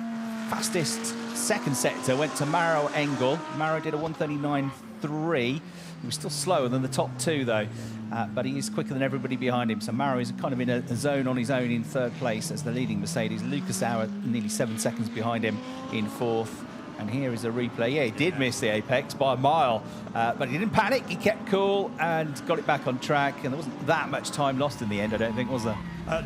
fastest second sector went to Maro Engel. Maro did a 1:39.3. He was still slower than the top two, though, but he is quicker than everybody behind him. So Maro is kind of in a zone on his own in third place as the leading Mercedes. Lucas Auer nearly 7 seconds behind him in fourth. And here is a replay. Yeah, he did miss the apex by a mile, but he didn't panic. He kept cool and got it back on track. And there wasn't that much time lost in the end, I don't think, was there?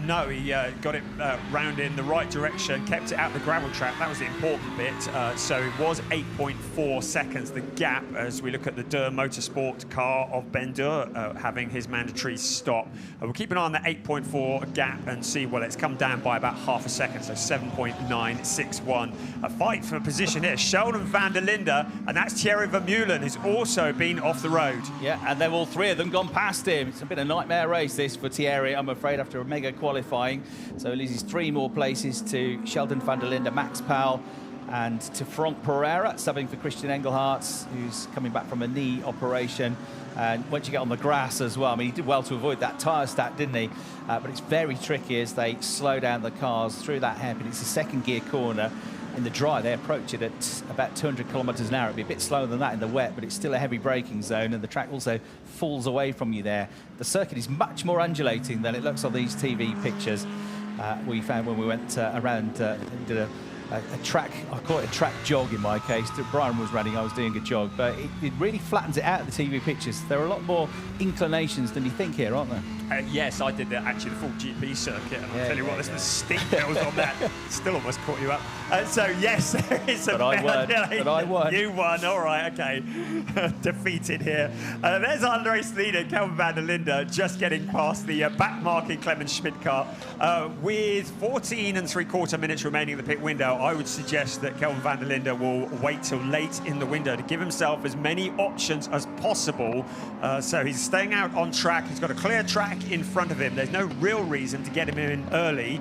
No, he got it round in the right direction, kept it out the gravel trap. That was the important bit. So it was 8.4 seconds, the gap, as we look at the Dur Motorsport car of Ben Dur having his mandatory stop. We'll keep an eye on the 8.4 gap and see, well, it's come down by about half a second, so 7.961. A fight for position here. Sheldon van der Linde, and that's Thierry Vermeulen, who's also been off the road. Yeah, and they've all three of them gone past him. It's been a nightmare race, this, for Thierry, I'm afraid, after a mega qualifying. So he loses 3 more places to Sheldon van der Linde, Max Powell, and to Franck Pereira, subbing for Christian Engelhardt, who's coming back from a knee operation. And once you get on the grass as well, I mean, he did well to avoid that tyre stack, didn't he? But it's very tricky as they slow down the cars through that hairpin. It's a second gear corner. In the dry, they approach it at about 200 kilometres an hour. It'd be a bit slower than that in the wet, but it's still a heavy braking zone, and the track also falls away from you there. The circuit is much more undulating than it looks on these TV pictures. We found when we went around, did a track, I call it a track jog in my case. Brian was running, I was doing a jog, but it really flattens it out of the TV pictures. There are a lot more inclinations than you think here, aren't there? Yes, I did actually the full GP circuit, and I'll tell you what, there's the steep hills on that. Still almost caught you up. So yes, there is a But I won. You won, all right, okay. Defeated here. There's our race leader, Kelvin van der Linde, just getting past the back-marking Clemens Schmidt car. With 14 3/4 minutes remaining in the pit window, I would suggest that Kelvin van der Linde will wait till late in the window to give himself as many options as possible. So he's staying out on track. He's got a clear track in front of him. There's no real reason to get him in early.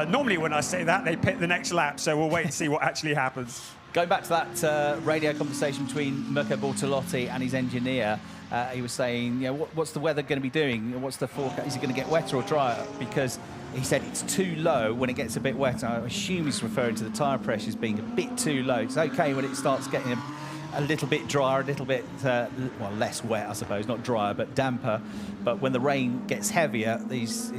Normally when I say that, they pit the next lap, so we'll wait and see what actually happens. Going back to that radio conversation between Mirko Bortolotti and his engineer, he was saying, you know, what's the weather going to be doing? What's the forecast? Is it going to get wetter or drier? Because he said it's too low when it gets a bit wetter. I assume he's referring to the tyre pressures being a bit too low. It's okay when it starts getting a little bit drier, a little bit, well, less wet, I suppose, not drier, but damper. But when the rain gets heavier, it's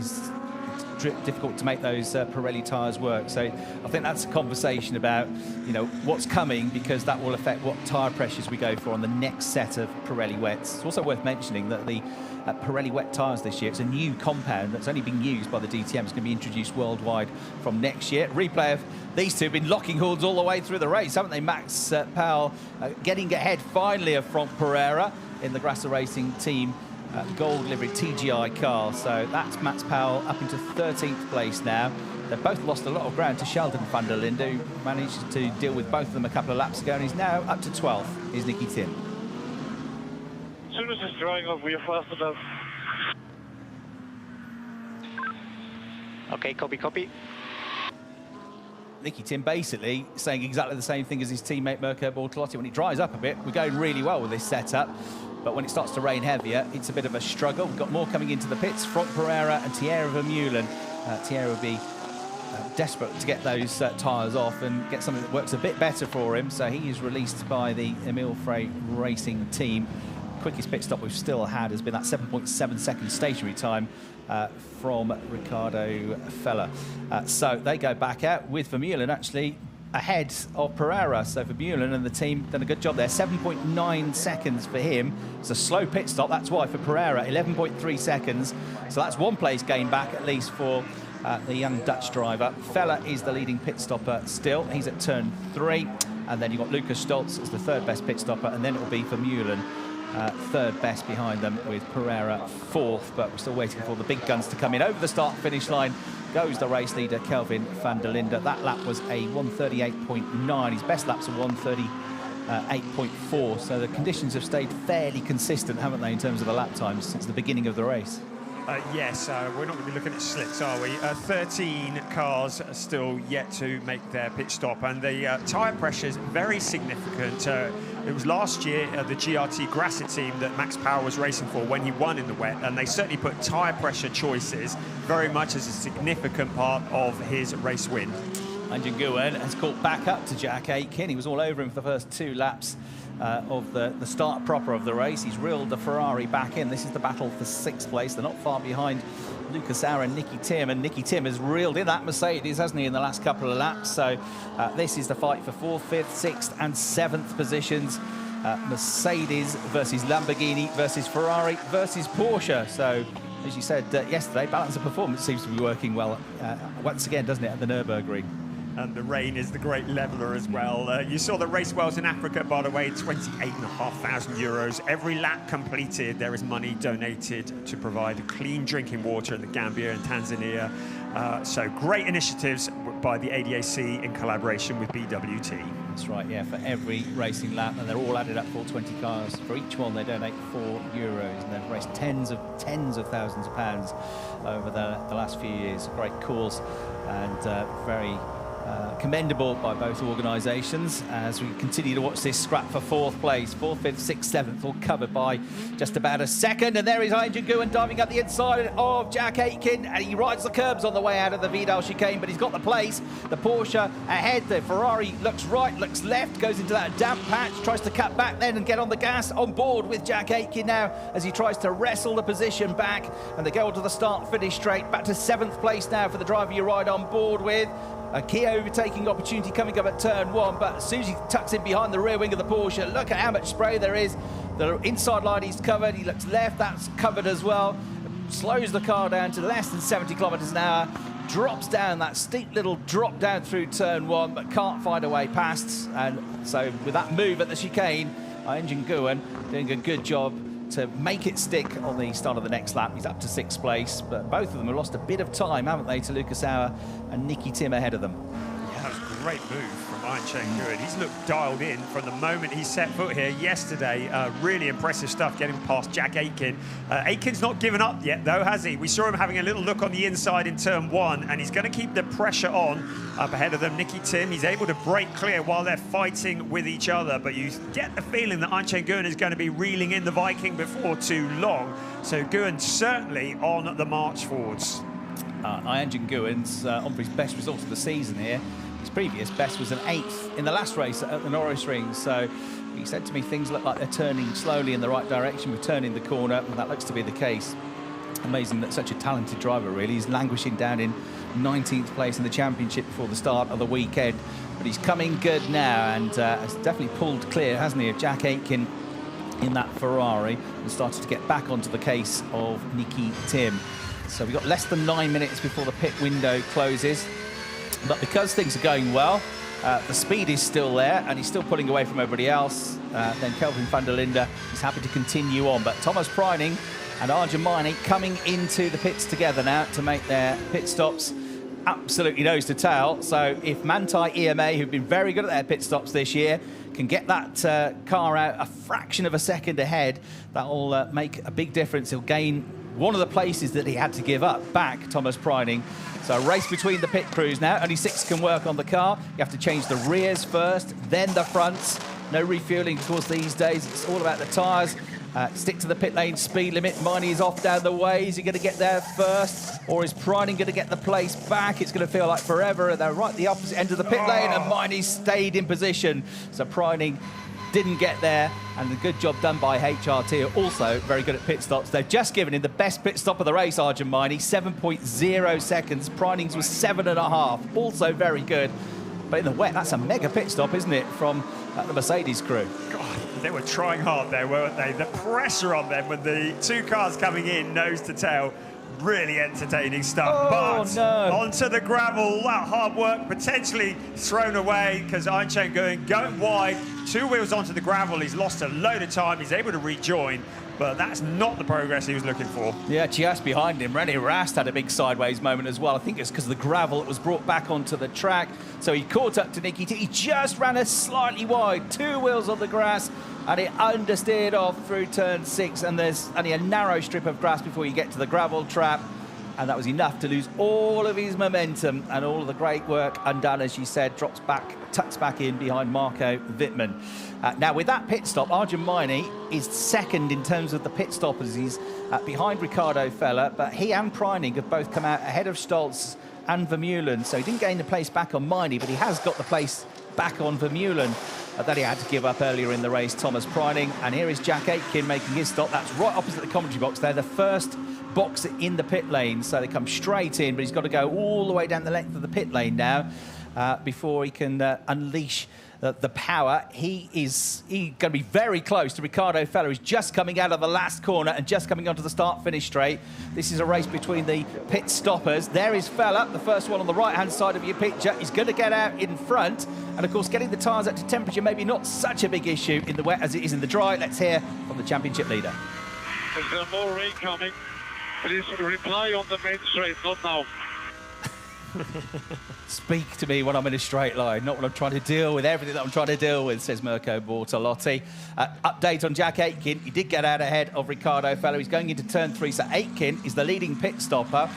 difficult to make those Pirelli tyres work. So I think that's a conversation about, you know, what's coming, because that will affect what tyre pressures we go for on the next set of Pirelli wets. It's also worth mentioning that the Pirelli wet tyres this year, it's a new compound that's only been used by the DTM. It's going to be introduced worldwide from next year. Replay of these two have been locking horns all the way through the race, haven't they? Max Powell getting ahead finally of Franck Pereira in the Grasser Racing team gold livery TGI car. So that's Max Powell up into 13th place now. They've both lost a lot of ground to Sheldon van der Linde, who managed to deal with both of them a couple of laps ago, and he's now up to 12th, is Nicky Tim. As soon as it's drying up, we are fast enough. Okay, copy. Nicky Tim basically saying exactly the same thing as his teammate Mirko Bortolotti. When it dries up a bit, we're going really well with this setup. But when it starts to rain heavier, it's a bit of a struggle. We've got more coming into the pits. Franck Pereira and Thierry Vermeulen. Thierry will be desperate to get those tyres off and get something that works a bit better for him. So he is released by the Emil Frey Racing team. Quickest pit stop we've still had has been that 7.7 second stationary time from Ricardo Feller. So they go back out with Vermeulen actually ahead of Pereira. So Vermeulen and the team done a good job there. 7.9 seconds for him. It's a slow pit stop, that's why for Pereira. 11.3 seconds. So that's one place gain back at least for the young Dutch driver. Feller is the leading pit stopper still. He's at turn 3. And then you've got Lucas Stoltz as the third best pit stopper, and then it will be Vermeulen third best behind them, with Pereira fourth. But we're still waiting for the big guns to come in. Over the start-finish line goes the race leader, Kelvin van der Linde. That lap was a 1:38.9. His best lap's a 1:38.4. So the conditions have stayed fairly consistent, haven't they, in terms of the lap times since the beginning of the race? Yes, we're not going to be looking at slicks, are we? 13 cars are still yet to make their pit stop, and the tyre pressure is very significant. It was last year the GRT Grasser team that Max Powell was racing for when he won in the wet, and they certainly put tyre pressure choices very much as a significant part of his race win. And Nguyen has caught back up to Jack Aitken. He was all over him for the first 2 laps of the start proper of the race. He's reeled the Ferrari back in. This is the battle for 6th place. They're not far behind Lucas Sauer and Nicky Tim, and Nicky Tim has reeled in that Mercedes, hasn't he, in the last couple of laps. So this is the fight for 4th, 5th, 6th and 7th positions. Mercedes versus Lamborghini versus Ferrari versus Porsche. So as you said yesterday, balance of performance seems to be working well once again, doesn't it, at the Nürburgring? And the rain is the great leveller as well. You saw the race wells in Africa, by the way, 28,500 euros. Every lap completed, there is money donated to provide clean drinking water in the Gambia and Tanzania. So great initiatives by the ADAC in collaboration with BWT. That's right, yeah, for every racing lap, and they're all added up for 20 cars. For each one, they donate €4, and they've raised tens of thousands of pounds over the last few years. Great cause, and very commendable by both organisations as we continue to watch this scrap for 4th place. 4th, 5th, 6th, 7th, all covered by just about a second. And there is Ayhan Guwen diving up the inside of Jack Aitken, and he rides the curbs on the way out of the Vidal chicane, but he's got the place. The Porsche ahead, the Ferrari looks right, looks left, goes into that damp patch, tries to cut back then and get on the gas, on board with Jack Aitken now as he tries to wrestle the position back, and they go to the start-finish straight. Back to 7th place now for the driver you ride on board with. A key overtaking opportunity coming up at turn 1, but as soon as he tucks in behind the rear wing of the Porsche, look at how much spray there is. The inside line is covered, he looks left, that's covered as well. Slows the car down to less than 70 kilometres an hour, drops down that steep little drop down through turn 1, but can't find a way past. And so with that move at the chicane, Ayhan Guwen doing a good job to make it stick on the start of the next lap. He's up to 6th place, but both of them have lost a bit of time, haven't they, to Lucas Auer and Nicky Tim ahead of them. Yeah, that was a great move from Ayhan Guwen. He's looked dialed in from the moment he set foot here yesterday. Really impressive stuff getting past Jack Aitken. Aitken's not given up yet, though, has he? We saw him having a little look on the inside in turn 1, and he's going to keep the pressure on up ahead of them. Nicky Tim, he's able to break clear while they're fighting with each other, but you get the feeling that Ayhan Guwen is going to be reeling in the Viking before too long. So Guwen certainly on the march forwards. Ayhan Guwen's on for his best result of the season here. His previous best was an 8th in the last race at the Nürburgring. So he said to me things look like they're turning slowly in the right direction. We're turning the corner, and that looks to be the case. Amazing that such a talented driver, really. He's languishing down in 19th place in the championship before the start of the weekend. But he's coming good now, and has definitely pulled clear, hasn't he, of Jack Aitken in that Ferrari, and started to get back onto the case of Nicky Tim. So we've got less than 9 minutes before the pit window closes. But because things are going well, the speed is still there, and he's still pulling away from everybody else. Then Kelvin van der Linde is happy to continue on. But Thomas Preining and Arjen Meiney coming into the pits together now to make their pit stops. Absolutely nose to tail. So if Manthey EMA, who've been very good at their pit stops this year, can get that car out a fraction of a second ahead, that'll make a big difference. He'll gain one of the places that he had to give up back, Thomas Preining. So a race between the pit crews now. Only 6 can work on the car. You have to change the rears first, then the fronts. No refueling, of course, these days. It's all about the tyres. Stick to the pit lane speed limit. Meiney is off down the way. Is he going to get there first? Or is Preining going to get the place back? It's going to feel like forever. They're right at the opposite end of the pit lane, and Meiney stayed in position. So Preining didn't get there, and a good job done by HRT, also very good at pit stops. They've just given him the best pit stop of the race, Arjen Meiney, 7.0 seconds. Preining's was 7.5, also very good. But in the wet, that's a mega pit stop, isn't it, from the Mercedes crew? God, they were trying hard there, weren't they? The pressure on them with the 2 cars coming in nose to tail. Really entertaining stuff. But onto the gravel, that hard work potentially thrown away because Ayhan Guwen going wide, 2 wheels onto the gravel. He's lost a load of time. He's able to rejoin, but that's not the progress he was looking for. Yeah, just behind him, René Rast had a big sideways moment as well. I think it's because of the gravel that was brought back onto the track. So he caught up to Nicky T. He just ran a slightly wide, 2 wheels on the grass, and it understeered off through turn 6, and there's only a narrow strip of grass before you get to the gravel trap, and that was enough to lose all of his momentum, and all of the great work undone, as you said, tucks back in behind Marco Wittmann. Now, with that pit stop, Arjen Meiney is second in terms of the pit stoppers. He's behind Ricardo Feller, but he and Preining have both come out ahead of Stoltz and Vermeulen, so he didn't gain the place back on Meiney, but he has got the place back on Vermeulen that he had to give up earlier in the race, Thomas Preining. And here is Jack Aitken making his stop. That's right opposite the commentary box there, the first box in the pit lane. So they come straight in, but he's got to go all the way down the length of the pit lane now. before he can unleash the power. He's going to be very close to Ricardo Feller, who's just coming out of the last corner and just coming onto the start-finish straight. This is a race between the pit stoppers. There is Feller, the first one on the right-hand side of your picture. He's going to get out in front. And, of course, getting the tyres up to temperature maybe not such a big issue in the wet as it is in the dry. Let's hear from the championship leader. There's more rain coming. Please reply on the main straight, not now. Speak to me when I'm in a straight line, not when I'm trying to deal with everything that I'm trying to deal with, says Mirko Bortolotti. Update on Jack Aitken. He did get out ahead of Ricardo Feller. He's going into turn 3, so Aitken is the leading pit stopper,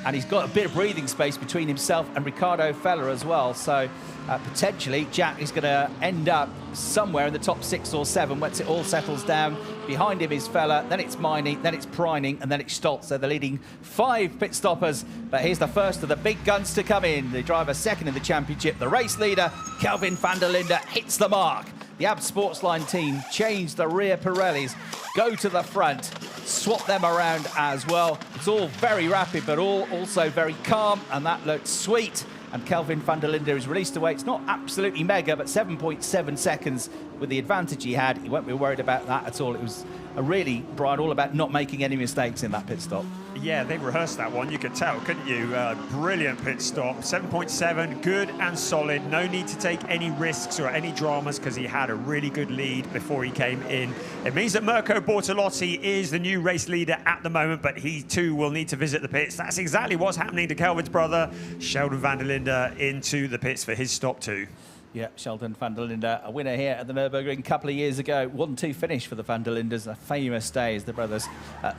and he's got a bit of breathing space between himself and Ricardo Feller as well. So potentially Jack is going to end up somewhere in the top 6 or 7 once it all settles down. Behind him is Feller, then it's Miney, then it's Preining, and then it's Stoltz. So they're leading 5 pit stoppers. But here's the first of the big guns to come in. The driver second in the championship, the race leader, Kelvin van der Linde, hits the mark. The AB Sportsline team change the rear Pirellis, go to the front, swap them around as well. It's all very rapid, but also very calm, and that looks sweet. And Kelvin van der Linde is released away. It's not absolutely mega, but 7.7 seconds with the advantage he had. He won't be worried about that at all. It was really, Brian, all about not making any mistakes in that pit stop. Yeah, they rehearsed that one. You could tell, couldn't you? Brilliant pit stop. 7.7, good and solid. No need to take any risks or any dramas because he had a really good lead before he came in. It means that Mirko Bortolotti is the new race leader at the moment, but he too will need to visit the pits. That's exactly what's happening to Kelvin's brother, Sheldon van der Linde, into the pits for his stop too. Yeah, Sheldon van der Linde, a winner here at the Nürburgring a couple of years ago. 1-2 finish for the van der Lindes, a famous day as the brothers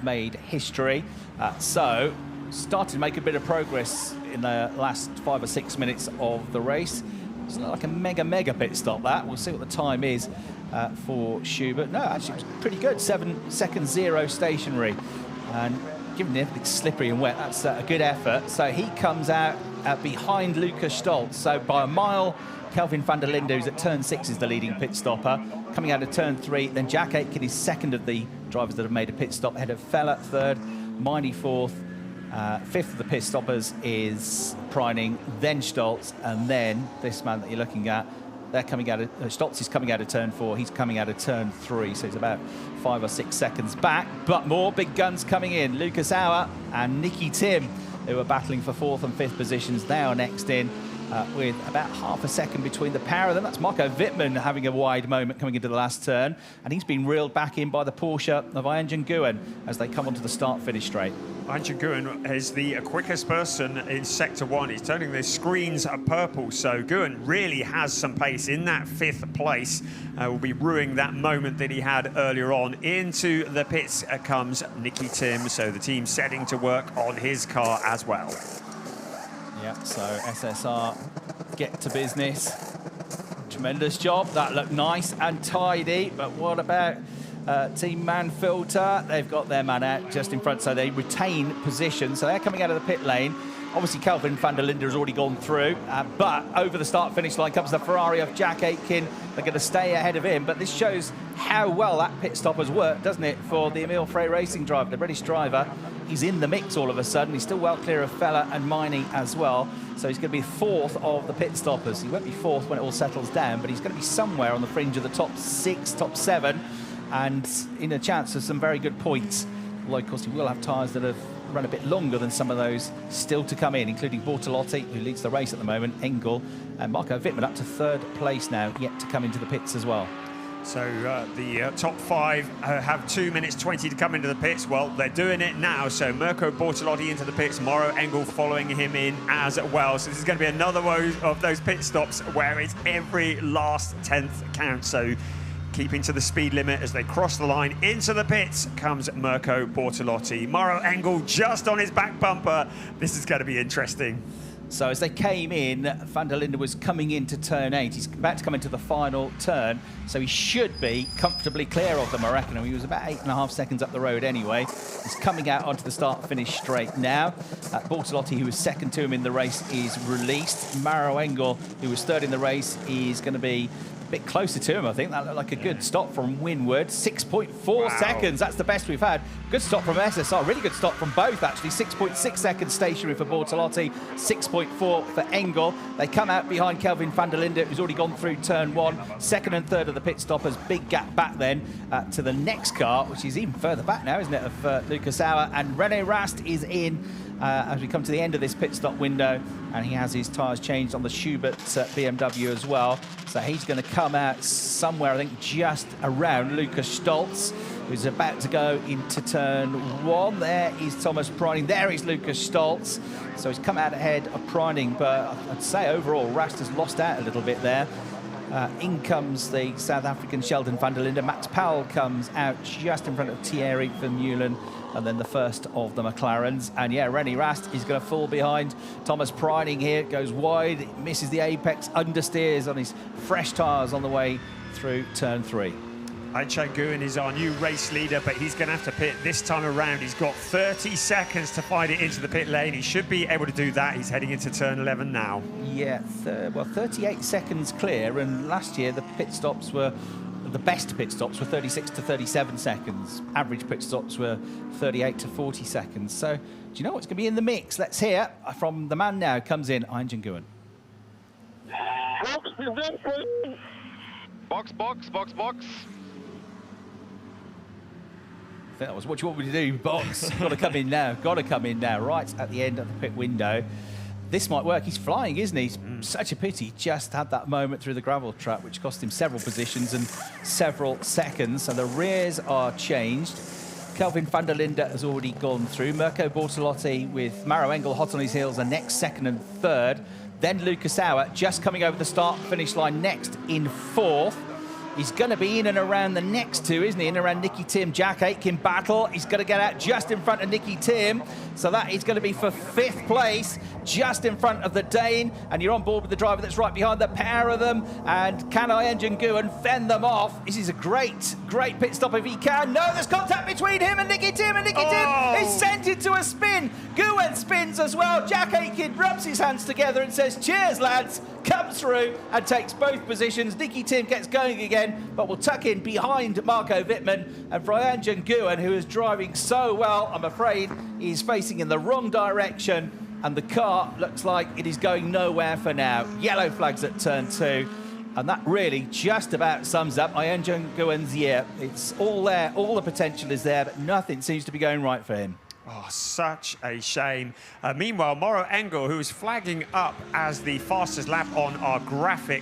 made history. So, started to make a bit of progress in the last 5 or 6 minutes of the race. It's not like a mega pit stop, that. We'll see what the time is for Schubert. No, actually, it was pretty good. 7 seconds 0 stationary. And given everything's slippery and wet, that's a good effort. So he comes out behind Lucas Stoltz. So by a mile, Kelvin van der Linde, who's at turn 6, is the leading pit stopper. Coming out of turn 3, then Jack Aitken is second of the drivers that have made a pit stop, ahead of Feller third, Miney fourth. Fifth of the pit stoppers is Preining, then Stoltz, and then this man that you're looking at. They're coming out of, Stoltz is coming out of turn 4, he's coming out of turn 3, so it's about 5 or 6 seconds back. But more big guns coming in. Lucas Auer and Nicky Tim, who are battling for 4th and 5th positions. They are next in. With about half a second between the pair of them. That's Marco Wittmann having a wide moment coming into the last turn, and he's been reeled back in by the Porsche of Ayan Nguyen as they come onto the start-finish straight. Ayan Nguyen is the quickest person in Sector 1. He's turning the screens purple, so Nguyen really has some pace in that 5th place. Will be ruining that moment that he had earlier on. Into the pits comes Nicky Tim, so the team setting to work on his car as well. Yeah, so SSR get to business. Tremendous job. That looked nice and tidy. But what about Team Manfilter? They've got their man out just in front, so they retain position. So they're coming out of the pit lane. Obviously, Kelvin van der Linde has already gone through, but over the start-finish line comes the Ferrari of Jack Aitken. They're going to stay ahead of him, but this shows how well that pit stop has worked, doesn't it, for the Emil Frey Racing driver, the British driver. He's in the mix all of a sudden. He's still well clear of Feller and Miney as well, so he's going to be 4th of the pit stoppers. He won't be 4th when it all settles down, but he's going to be somewhere on the fringe of the top 6, top 7, and in a chance of some very good points. Although, of course, he will have tyres that have run a bit longer than some of those still to come in, including Bortolotti, who leads the race at the moment, Engel, and Marco Wittmann up to 3rd place now, yet to come into the pits as well. So the top 5 have 2 minutes 20 to come into the pits. Well, they're doing it now. So Mirko Bortolotti into the pits, Mauro Engel following him in as well. So this is going to be another one of those pit stops where it's every last 10th count. So keeping to the speed limit as they cross the line into the pits comes Mirko Bortolotti. Mauro Engel just on his back bumper. This is going to be interesting. So as they came in, van der Linde was coming into turn 8. He's about to come into the final turn, so he should be comfortably clear of them, I reckon. He was about 8.5 seconds up the road anyway. He's coming out onto the start-finish straight now. Bortolotti, who was second to him in the race, is released. Mauro Engel, who was 3rd in the race, is going to be bit closer to him, I think. That looked like a good stop from Winward. 6.4 seconds, that's the best we've had. Good stop from SSR, really good stop from both, actually. 6.6 seconds stationary for Bortolotti, 6.4 for Engel. They come out behind Kelvin van der Linde, who's already gone through turn 1. Second and third of the pit stoppers, big gap back then to the next car, which is even further back now, isn't it, of Lucas Auer. And René Rast is in as we come to the end of this pit stop window, and he has his tyres changed on the Schubert BMW as well. So he's going to come out somewhere, I think, just around Lucas Stoltz, who's about to go into turn 1. There is Thomas Preining. There is Lucas Stoltz. So he's come out ahead of Preining, but I'd say overall Rast has lost out a little bit there. In comes the South African Sheldon van der Linde. Max Powell comes out just in front of Thierry Vermeulen, and then the first of the McLarens. And yeah, René Rast is going to fall behind Thomas Preining here. Goes wide, misses the apex, understeers on his fresh tyres on the way through turn 3. Ayhancan Guyen is our new race leader, but he's going to have to pit this time around. He's got 30 seconds to find it into the pit lane. He should be able to do that. He's heading into turn 11 now. Yeah, well, 38 seconds clear, and last year the pit stops were, the best pit stops were 36 to 37 seconds. Average pit stops were 38 to 40 seconds. So, do you know what's going to be in the mix? Let's hear from the man now, comes in, Ayhancan Guyen. Box, box, box, box. I think that was what you want me to do, box. Got to come in now, got to come in now, right at the end of the pit window. This might work. He's flying, isn't he? Such a pity. Just had that moment through the gravel trap, which cost him several positions and several seconds. So the rears are changed. Kelvin van der Linde has already gone through. Mirko Bortolotti with Maro Engel hot on his heels, and next second and third. Then Lucas Auer just coming over the start-finish line next in fourth. He's going to be in and around the next two, isn't he? In and around Nicky Tim, Jack Aitken battle. He's going to get out just in front of Nicky Tim. So that is going to be for 5th place, just in front of the Dane. And you're on board with the driver that's right behind the pair of them. And can Ayhancan Guyen fend them off? This is a great, great pit stop if he can. No, there's contact between him and Nicky Tim. And Nicky Tim is sent into a spin. Guyen spins as well. Jack Aitken rubs his hands together and says, cheers, lads. Comes through and takes both positions. Nicky Tim gets going again, but will tuck in behind Marco Wittmann. And for Ayhancan Guyen, who is driving so well, I'm afraid he's facing in the wrong direction, and the car looks like it is going nowhere for now. Yellow flags at turn 2, and that really just about sums up Ayhancan Guyen's year. It's all there, all the potential is there, but nothing seems to be going right for him. Oh, such a shame. Meanwhile, Maro Engel, who is flagging up as the fastest lap on our graphic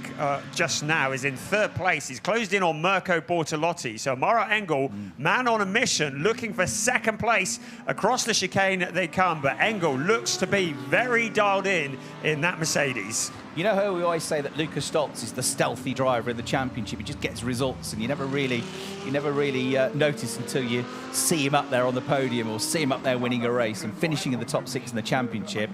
just now, is in 3rd place. He's closed in on Mirko Bortolotti. So Maro Engel, man on a mission, looking for 2nd place. Across the chicane they come, but Engel looks to be very dialed in that Mercedes. You know how we always say that Lucas Stoltz is the stealthy driver in the championship? He just gets results, and you never really notice until you see him up there on the podium or see him up there winning a race and finishing in the top 6 in the championship.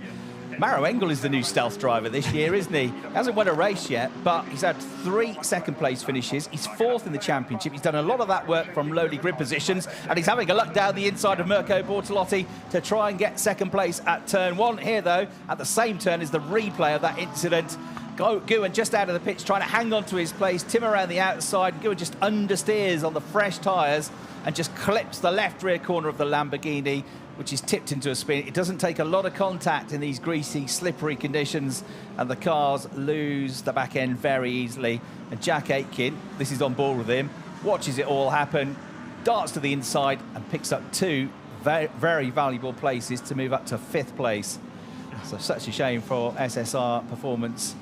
Maro Engel is the new stealth driver this year, isn't he? He hasn't won a race yet, but he's had 3 second-place finishes. He's 4th in the championship. He's done a lot of that work from lowly grid positions, and he's having a look down the inside of Mirko Bortolotti to try and get 2nd place at turn 1. Here, though, at the same turn is the replay of that incident. Guyen just out of the pitch, trying to hang on to his place. Tim around the outside. Guyen just understeers on the fresh tyres and just clips the left rear corner of the Lamborghini, which is tipped into a spin. It doesn't take a lot of contact in these greasy, slippery conditions, and the cars lose the back end very easily. And Jack Aitken, this is on board with him, watches it all happen, darts to the inside and picks up 2 very, very valuable places to move up to 5th place. So such a shame for SSR Performance,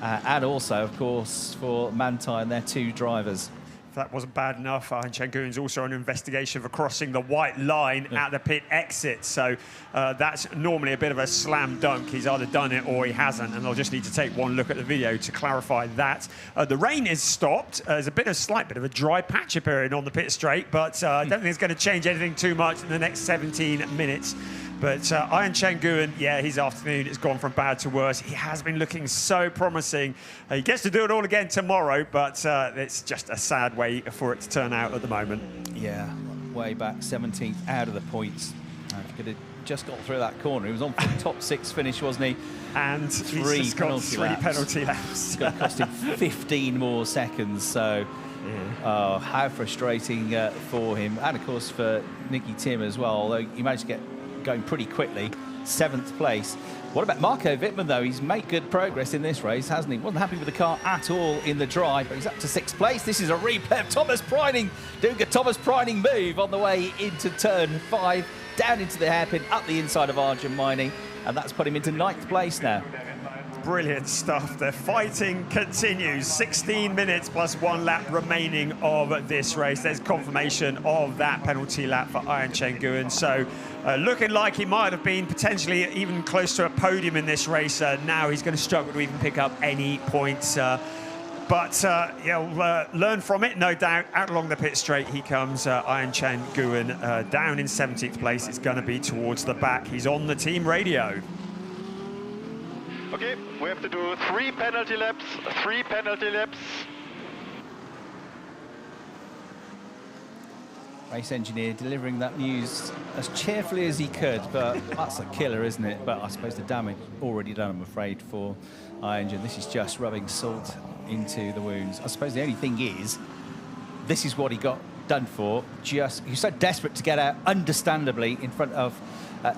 and also, of course, for Manthey and their 2 drivers. That wasn't bad enough. Ayhancan Guyen's also under investigation for crossing the white line at the pit exit. So that's normally a bit of a slam dunk. He's either done it or he hasn't, and they'll just need to take one look at the video to clarify that. The rain is stopped. There's a slight bit of a dry patch appearing on the pit straight, but I don't think it's going to change anything too much in the next 17 minutes. But Ayhancan Guyen, yeah, his afternoon has gone from bad to worse. He has been looking so promising. He gets to do it all again tomorrow, but it's just a sad way for it to turn out at the moment. Yeah, way back 17th out of the points. If he could have just got through that corner, he was on for the top 6 finish, wasn't he? And three penalty laps. It's going to cost him 15 more seconds. So, oh, how frustrating for him. And, of course, for Nicky Tim as well, although he managed to get going pretty quickly. 7th place. What about Marco Wittmann, though? He's made good progress in this race, hasn't he? Wasn't happy with the car at all in the dry, but he's up to 6th place. This is a replay of Thomas Preining doing a Thomas Preining move on the way into turn 5, down into the hairpin, up the inside of Arjun Maini, and that's put him into 9th place now. Brilliant stuff. The fighting continues. 16 minutes plus 1 lap remaining of this race. There's confirmation of that penalty lap for Iron Nguyen. So looking like he might have been potentially even close to a podium in this race. Now he's going to struggle to even pick up any points. But he'll learn from it, no doubt. Out along the pit straight he comes, Iron Nguyen, down in 17th place. It's going to be towards the back. He's on the team radio. Okay, we have to do 3 penalty laps, 3 penalty laps. Race engineer delivering that news as cheerfully as he could, but that's a killer, isn't it? But I suppose the damage already done, I'm afraid, for Iron. This is just rubbing salt into the wounds. I suppose the only thing is, this is what he got done for. Just, he was so desperate to get out, understandably, in front of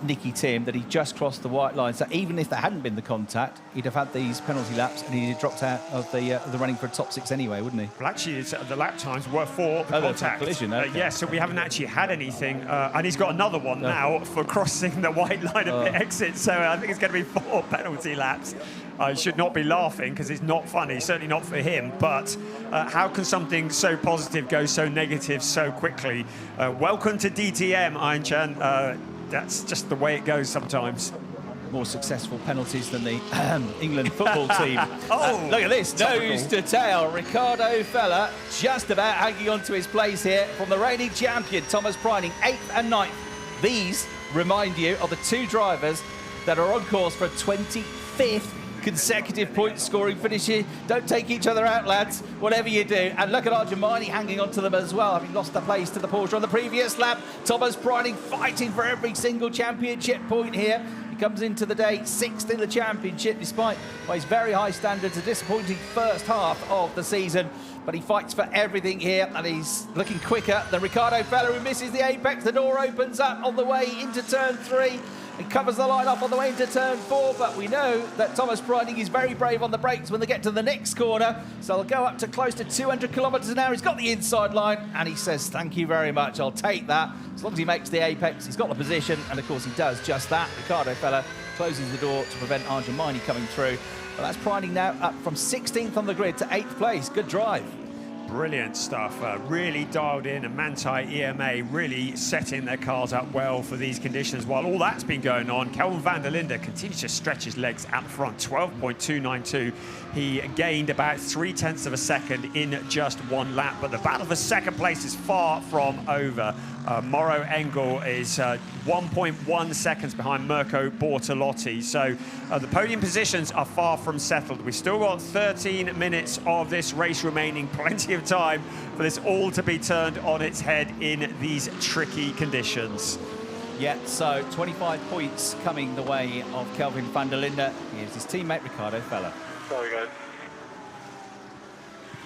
Nicky Tim, that he just crossed the white line. So even if there hadn't been the contact, he'd have had these penalty laps and he'd have dropped out of the running for a top 6 anyway, wouldn't he? Well, actually, the lap times were for the contact. Collision, okay. Yes, so we haven't actually had anything. And he's got another one now for crossing the white line of the exit. So I think it's going to be 4 penalty laps. I should not be laughing because it's not funny, certainly not for him. But how can something so positive go so negative so quickly? Welcome to DTM, Iron Chan. That's just the way it goes sometimes. More successful penalties than the England football team. Oh, look at this, nose to tail. Ricardo Fella just about hanging on to his place here from the reigning champion, Thomas Preining, 8th and 9th. These, remind you, are the 2 drivers that are on course for a 25th consecutive point scoring finish here. Don't take each other out, lads, whatever you do. And look at Arjun Maini hanging on to them as well, having lost the place to the Porsche on the previous lap. Thomas Preining fighting for every single championship point here. He comes into the day 6th in the championship, despite his very high standards, a disappointing first half of the season. But he fights for everything here, and he's looking quicker than Ricardo Fella, who misses the apex. The door opens up on the way into turn 3. It covers the line off on the way into turn 4, but we know that Thomas Preining is very brave on the brakes when they get to the next corner. So they'll go up to close to 200 kilometres an hour. He's got the inside line, and he says, thank you very much, I'll take that. As long as he makes the apex, he's got the position, and of course he does just that. Ricardo Fella closes the door to prevent Arjun Maini coming through. But that's Preining now up from 16th on the grid to 8th place. Good drive. Brilliant stuff, really dialed in, and Manthey EMA really setting their cars up well for these conditions. While all that's been going on, Kelvin van der Linde continues to stretch his legs out front, 12.292. He gained about 0.3 of a second in just 1 lap, but the battle for second place is far from over. Mauro Engel is 1.1 seconds behind Mirko Bortolotti. So the podium positions are far from settled. We've still got 13 minutes of this race remaining, plenty of time for this all to be turned on its head in these tricky conditions. Yeah, so 25 points coming the way of Kelvin van der Linde. Here's his teammate Ricardo Fella. Sorry, guys.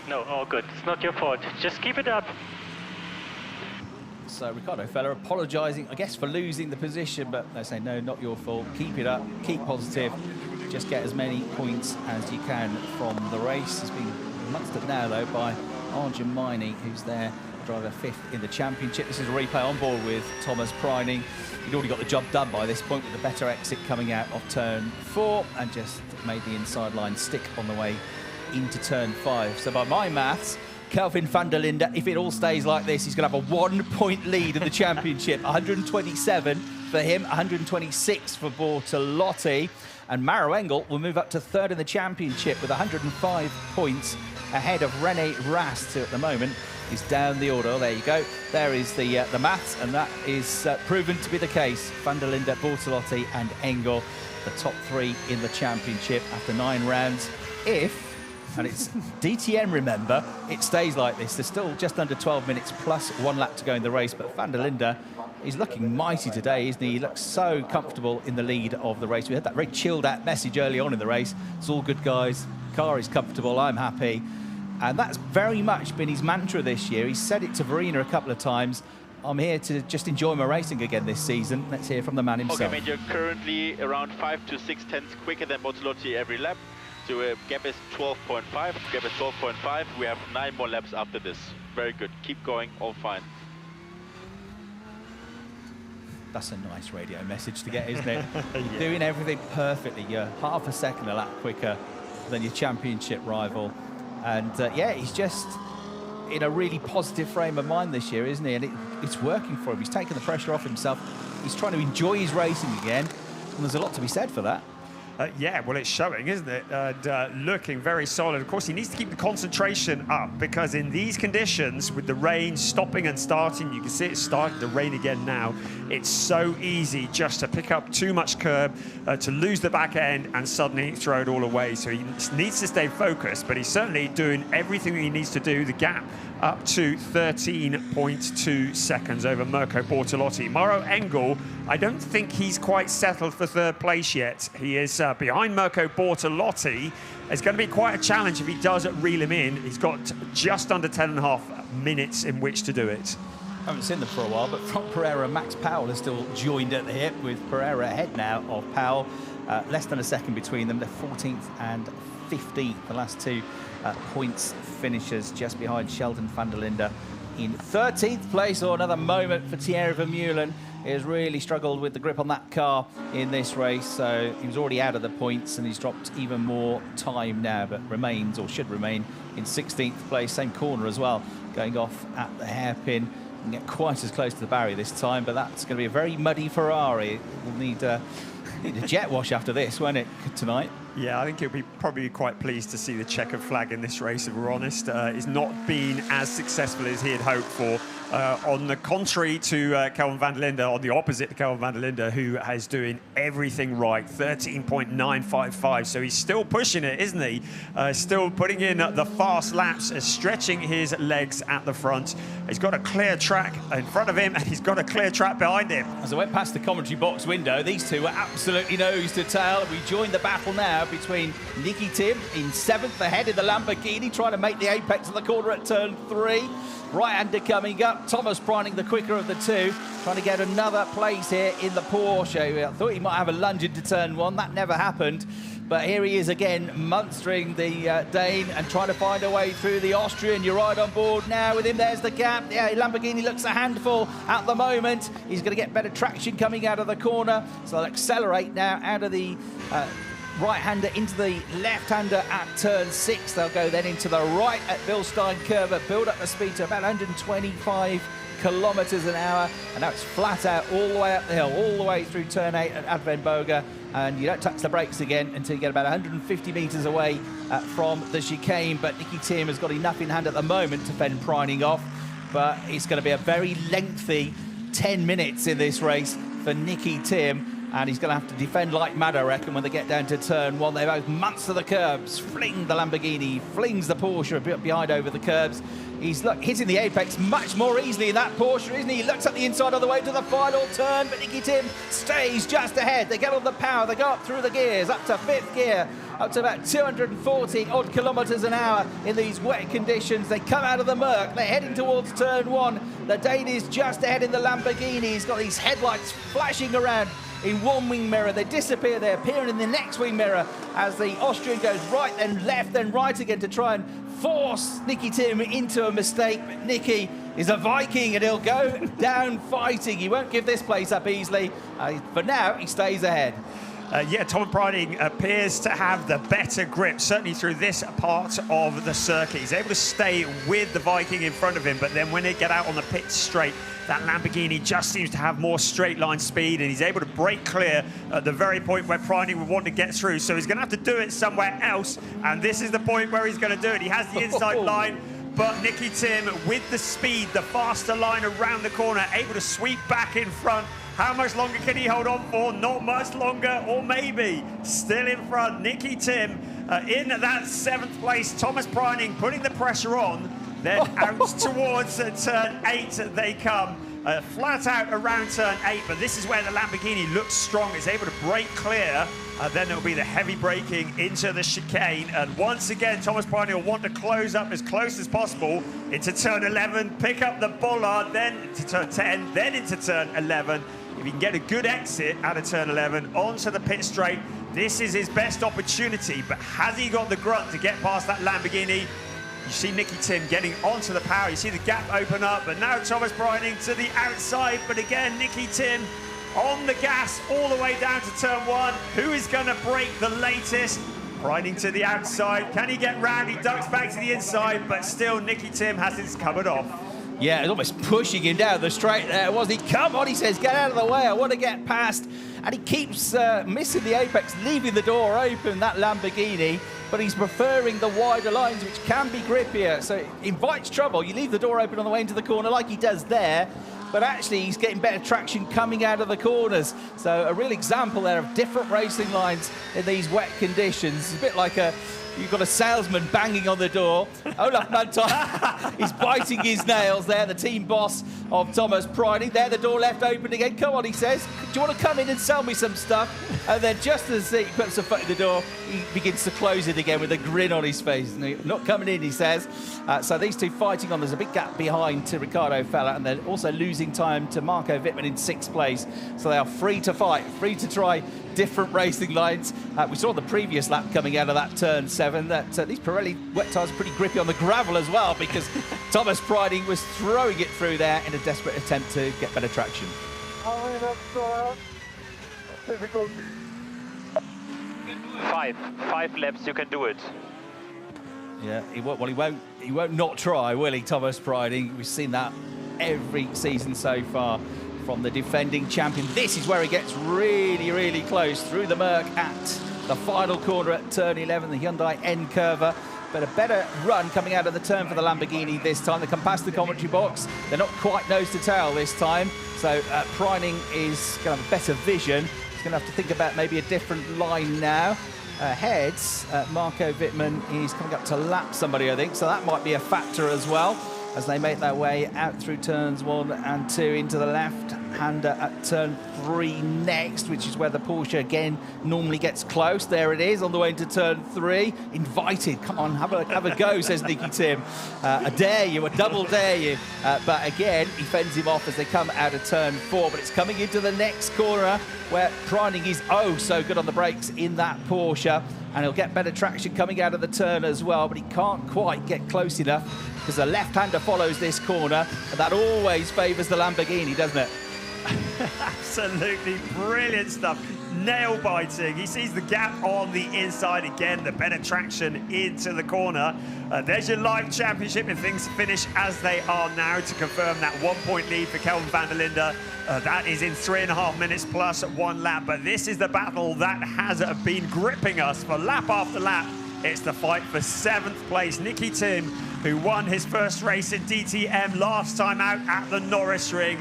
No, all good. It's not your fault. Just keep it up. So Ricardo Fella apologising, I guess, for losing the position, but they say, no, not your fault. Keep it up, keep positive. Just get as many points as you can from the race. It's been mustered now, though, by Arjun Maini, who's there, driver 5th in the championship. This is a replay on board with Thomas Preining. He'd already got the job done by this point with a better exit coming out of turn 4 and just made the inside line stick on the way into turn 5. So by my maths, Kelvin van der Linde, if it all stays like this, he's going to have a 1-point lead in the championship. 127 for him, 126 for Bortolotti. And Mauro Engel will move up to 3rd in the championship with 105 points ahead of Rene Rast, who at the moment is down the order. There you go. There is the maths, and that is proven to be the case. Van der Linde, Bortolotti and Engel, the top 3 in the championship after 9 rounds. If And it's DTM, remember, it stays like this. There's still just under 12 minutes plus 1 lap to go in the race, but Van der Linde is looking mighty today, isn't he? He looks so comfortable in the lead of the race. We had that very chilled out message early on in the race. It's all good, guys. Car is comfortable, I'm happy. And that's very much been his mantra this year. He's said it to Verena a couple of times. I'm here to just enjoy my racing again this season. Let's hear from the man himself. Okay, mate, you're currently around 5 to 6 tenths quicker than Bortolotti every lap. So gap is 12.5. Gap is 12.5. We have 9 more laps after this. Very good. Keep going. All fine. That's a nice radio message to get, isn't it? Yeah. Doing everything perfectly. You're half a second a lap quicker than your championship rival. And yeah, he's just in a really positive frame of mind this year, isn't he? And it's working for him. He's taken the pressure off himself. He's trying to enjoy his racing again. And there's a lot to be said for that. Yeah, well, it's showing, isn't it? Looking very solid. Of course, he needs to keep the concentration up because in these conditions, with the rain stopping and starting, you can see it starting to rain again now. It's so easy just to pick up too much curb, to lose the back end and suddenly throw it all away. So he needs to stay focused, but he's certainly doing everything he needs to do. The gap up to 13.2 seconds over Mirko Bortolotti. Mauro Engel, I don't think he's quite settled for third place yet. He is behind Mirko Bortolotti. It's going to be quite a challenge if he does reel him in. He's got just under 10.5 minutes in which to do it. I haven't seen them for a while, but from Pereira, Max Powell is still joined at the hip, with Pereira ahead now of Powell. Less than a second between them. They're 14th and 15th, the last two points finishers, just behind Sheldon van der Linde in 13th place. Or another moment for Thierry Vermeulen. He has really struggled with the grip on that car in this race, so he was already out of the points and he's dropped even more time now, but remains, or should remain, in 16th place. Same corner as well, going off at the hairpin. Can get quite as close to the barrier this time, but that's going to be a very muddy Ferrari. We'll need a jet wash after this, won't it, tonight? Yeah, I think he'll be probably quite pleased to see the checkered flag in this race, if we're honest. It's not been as successful as he had hoped for. On the contrary to Kelvin van der Linde, on the opposite to Kelvin van der Linde, who is doing everything right, 13.955. So he's still pushing it, isn't he? Still putting in the fast laps, stretching his legs at the front. He's got a clear track in front of him, and he's got a clear track behind him. As I went past the commentary box window, these two were absolutely nose to tail. We joined the battle now between Nicky Tim in 7th ahead in the Lamborghini, trying to make the apex of the corner at turn 3. Right-hander coming up, Thomas Preining, the quicker of the two, trying to get another place here in the Porsche. I thought he might have a lunge into turn 1, that never happened. But here he is again, monstering the Dane and trying to find a way through the Austrian. You're right on board now with him. There's the gap. Yeah, Lamborghini looks a handful at the moment. He's going to get better traction coming out of the corner. So they'll accelerate now out of the right-hander into the left-hander at turn 6. They'll go then into the right at Bilstein Curve, build up the speed to about 125 kilometres an hour, and now it's flat out all the way up the hill, all the way through turn 8 at Advenboga, and you don't touch the brakes again until you get about 150 metres away from the chicane. But Nicky Tim has got enough in hand at the moment to fend Preining off, but it's going to be a very lengthy 10 minutes in this race for Nicky Tim. And he's going to have to defend like mad, I reckon, when they get down to turn 1. They both monster the curbs, fling the Lamborghini, flings the Porsche a bit behind over the curbs. He's hitting the apex much more easily in that Porsche, isn't he? He looks up the inside all the way to the final turn, but Nicky Tim stays just ahead. They get on the power, they go up through the gears, up to 5th gear, up to about 240 odd kilometres an hour in these wet conditions. They come out of the murk, they're heading towards turn 1. The Dane is just ahead in the Lamborghini. He's got these headlights flashing around in one wing mirror. They disappear, they appear in the next wing mirror as the Austrian goes right, then left, then right again to try and force Nicky Tim into a mistake. But Nicky is a Viking and he'll go down fighting. He won't give this place up easily. For now, he stays ahead. Yeah, Tom Preining appears to have the better grip, certainly through this part of the circuit. He's able to stay with the Viking in front of him, but then when they get out on the pit straight, that Lamborghini just seems to have more straight line speed, and he's able to break clear at the very point where Preining would want to get through. So he's going to have to do it somewhere else, and this is the point where he's going to do it. He has the inside line, but Nicky Tim, with the speed, the faster line around the corner, able to sweep back in front. How much longer can he hold on for? Not much longer, or maybe still in front. Nicky Tim In that 7th place, Thomas Preining putting the pressure on, then out towards turn 8 they come. Flat out around turn 8, but this is where the Lamborghini looks strong. It's able to break clear. Then it'll be the heavy braking into the chicane. And once again, Thomas Preining will want to close up as close as possible into turn 11, pick up the bollard, then into turn 10, then into turn 11. If he can get a good exit out of turn 11 onto the pit straight, this is his best opportunity. But has he got the grunt to get past that Lamborghini? You see Nicky Tim getting onto the power. You see the gap open up, but now Thomas Preining to the outside. But again, Nicky Tim on the gas all the way down to turn 1. Who is going to break the latest? Preining to the outside. Can he get round? He ducks back to the inside, but still Nicky Tim has his covered off. Yeah, it's almost pushing him down the straight there, wasn't he? Come on, he says, get out of the way. I want to get past. And he keeps missing the apex, leaving the door open, that Lamborghini. But he's preferring the wider lines, which can be grippier. So it invites trouble. You leave the door open on the way into the corner like he does there. But actually, he's getting better traction coming out of the corners. So a real example there of different racing lines in these wet conditions. It's a bit like you've got a salesman banging on the door. Olaf Manton is biting his nails there, the team boss of Thomas Preining. There, the door left open again. Come on, he says. Do you want to come in and sell me some stuff? And then just as he puts a foot in the door, he begins to close it again with a grin on his face. Not coming in, he says. So these two fighting on. There's a big gap behind to Ricardo Fella, and they're also losing time to Marco Wittmann in 6th place. So they are free to fight, free to try different racing lines. We saw the previous lap coming out of that turn 7 that these Pirelli wet tyres are pretty grippy on the gravel as well, because Thomas Preining was throwing it through there in a desperate attempt to get better traction. Difficult. 5 laps, you can do it. Yeah, he won't not try, will he, Thomas Preining? We've seen that every season so far from the defending champion. This is where he gets really, really close through the Merc at the final corner at turn 11, the Hyundai N-Curver. But a better run coming out of the turn for the Lamborghini this time. They come past the commentary box. They're not quite nose to tail this time. So Preining is going to have a better vision. He's going to have to think about maybe a different line now. Heads, Marco Wittmann is coming up to lap somebody, I think. So that might be a factor as well, as they make their way out through turns 1 and 2 into the left-hander at turn 3 next, which is where the Porsche again normally gets close. There it is on the way into turn 3. Invited, come on, have a go, says Nicky Tim. A dare you, a double dare you. But again, he fends him off as they come out of turn 4. But it's coming into the next corner where Preining is so good on the brakes in that Porsche. And he'll get better traction coming out of the turn as well, but he can't quite get close enough because the left-hander follows this corner, and that always favours the Lamborghini, doesn't it? Absolutely brilliant stuff. Nail biting. He sees the gap on the inside again, the better traction into the corner. There's your live championship if things finish as they are now to confirm that 1-point lead for Kelvin van der Linde. That is in 3.5 minutes plus 1 lap. But this is the battle that has been gripping us for lap after lap. It's the fight for 7th place. Nicky Tim, who won his first race in DTM last time out at the Nürburgring,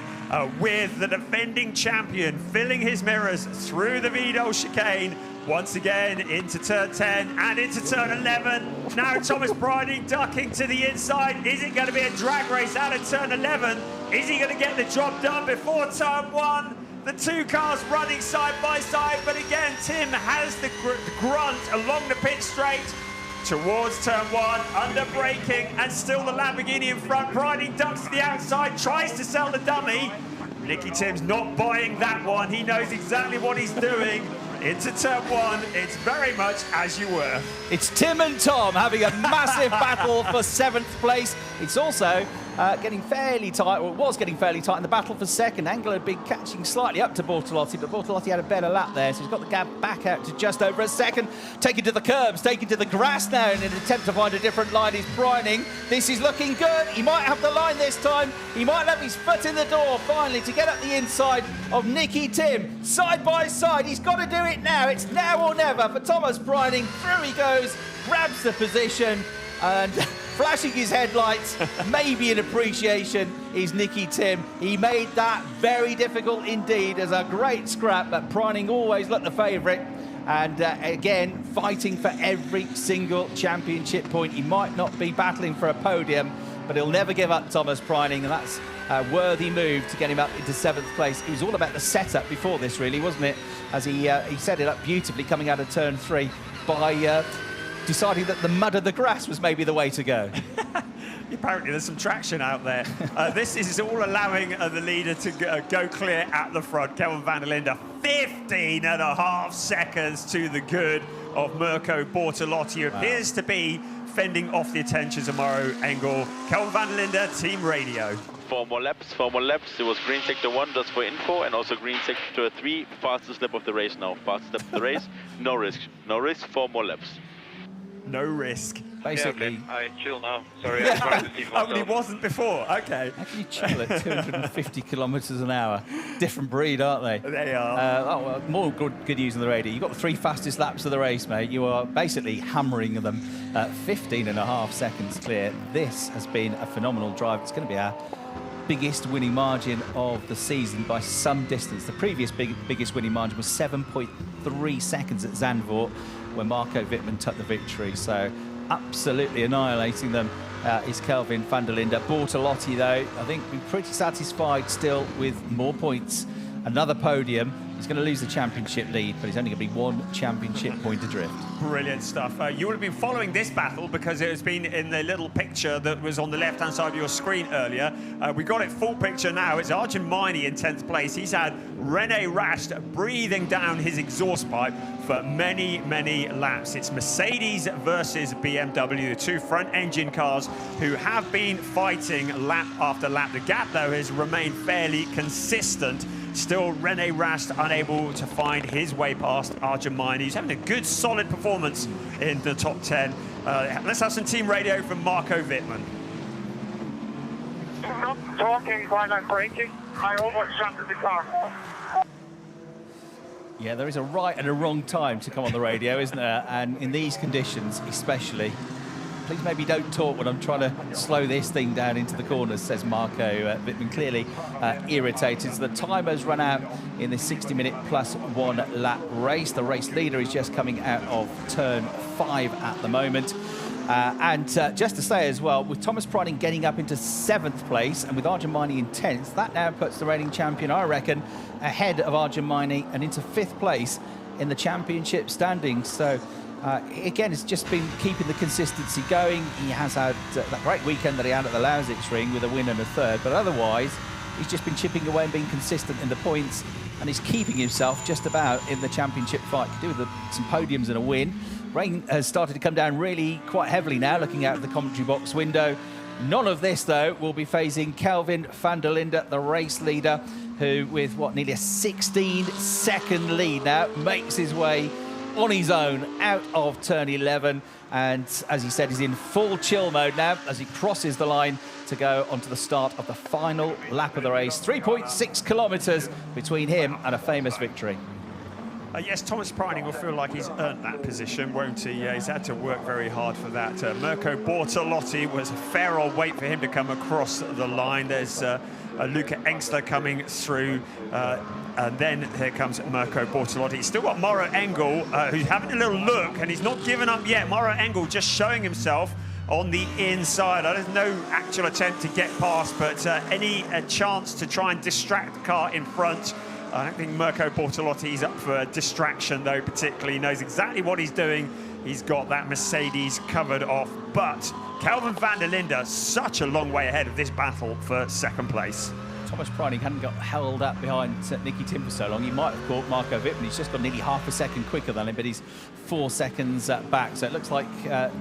with the defending champion filling his mirrors through the Vidal chicane. Once again into turn 10 and into turn 11. Now Thomas Preining ducking to the inside. Is it going to be a drag race out of turn 11? Is he going to get the job done before turn 1? The two cars running side by side, but again, Tim has the grunt along the pit straight towards turn 1, under braking, and still the Lamborghini in front. Preining ducks to the outside, tries to sell the dummy. Nicky Tim's not buying that one. He knows exactly what he's doing. Into turn 1, it's very much as you were. It's Tim and Tom having a massive battle for 7th place. It's also getting fairly tight, or it was getting fairly tight in the battle for 2nd. Angelo had been catching slightly up to Bortolotti, but Bortolotti had a better lap there, so he's got the gap back out to just over a 2nd. Taken to the curbs, taken to the grass now in an attempt to find a different line is Preining. This is looking good. He might have the line this time. He might have his foot in the door finally to get up the inside of Nicky Tim. Side by side, he's got to do it now. It's now or never for Thomas Preining. Through he goes, grabs the position, and flashing his headlights, maybe in appreciation, is Nicky Tim. He made that very difficult indeed as a great scrap, but Preining always looked the favourite. And again, fighting for every single championship point. He might not be battling for a podium, but he'll never give up, Thomas Preining, and that's a worthy move to get him up into 7th place. It was all about the setup before this, really, wasn't it? As he set it up beautifully coming out of turn 3 by deciding that the mud of the grass was maybe the way to go. Apparently there's some traction out there. This is all allowing the leader to go clear at the front. Kelvin van der Linde, 15.5 seconds to the good of Mirko Bortolotti, who appears to be fending off the attentions of Mauro Engel. Kelvin van der Linde, Team Radio. 4 more laps, 4 more laps. It was green sector 1 just for info, and also green sector 3, fastest lap of the race now. Fastest lap of the race, no risk. No risk, 4 more laps. No risk. Basically. Yeah, okay. I chill now. Sorry, I'm trying to see myself. Oh, but he wasn't before. Okay. How can you chill at 250 kilometres an hour? Different breed, aren't they? They are. More good news on the radio. You've got the 3 fastest laps of the race, mate. You are basically hammering them at 15.5 seconds clear. This has been a phenomenal drive. It's going to be our biggest winning margin of the season by some distance. The previous biggest winning margin was 7.3 seconds at Zandvoort, when Marco Wittmann took the victory. So absolutely annihilating them is Kelvin van der Linde. Bortolotti, though, I think we're pretty satisfied still with more points. Another podium. He's going to lose the championship lead, but he's only going to be 1 championship point adrift. Brilliant stuff. You would have been following this battle because it has been in the little picture that was on the left-hand side of your screen earlier. We got it full picture now. It's Arjun Maini in 10th place. He's had René Rast breathing down his exhaust pipe for many, many laps. It's Mercedes versus BMW, the 2 front-engine cars who have been fighting lap after lap. The gap, though, has remained fairly consistent. Still, René Rast unable to find his way past Arjun Maini. He's having a good, solid performance in the top 10. Let's have some team radio from Marco Wittmann. I'm not talking while I'm braking. I overshunted the car. Yeah, there is a right and a wrong time to come on the radio, isn't there? And in these conditions, especially. Please maybe don't talk when I'm trying to slow this thing down into the corners, says Marco Wittmann, clearly irritated. So the time has run out in this 60-minute plus 1 lap race. The race leader is just coming out of turn 5 at the moment. Just to say as well, with Thomas Preining getting up into 7th place and with Arjun Maini in 10th, that now puts the reigning champion, I reckon, ahead of Arjun Maini and into 5th place in the championship standings. So again, it's just been keeping the consistency going. He has had that great weekend that he had at the Lausitz-Ring with a win and a 3rd, but otherwise he's just been chipping away and being consistent in the points, and he's keeping himself just about in the championship fight. Could do with some podiums and a win. Rain has started to come down really quite heavily now, looking out of the commentary box window. None of this, though, will be phasing Kelvin van der Linde, the race leader, who, with what, nearly a 16-second lead now, makes his way on his own out of turn 11, and as he said, he's in full chill mode now as he crosses the line to go onto the start of the final lap of the race. 3.6 kilometres between him and a famous victory. Yes, Thomas Preining will feel like he's earned that position, won't he? Yeah, he's had to work very hard for that. Mirko Bortolotti was a fair old wait for him to come across the line. There's Luca Engstler coming through, and then here comes Mirko Bortolotti. He's still got Mauro Engel, who's having a little look, and he's not given up yet. Mauro Engel just showing himself on the inside. There's no actual attempt to get past, but any chance to try and distract the car in front. I don't think Mirko Bortolotti's up for a distraction, though, particularly. He knows exactly what he's doing. He's got that Mercedes covered off. But Kelvin van der Linde, such a long way ahead of this battle for 2nd place. Thomas Preining hadn't got held up behind Nicky Tim for so long. He might have caught Marco Wittmann. He's just got nearly half a second quicker than him, but he's 4 seconds back. So it looks like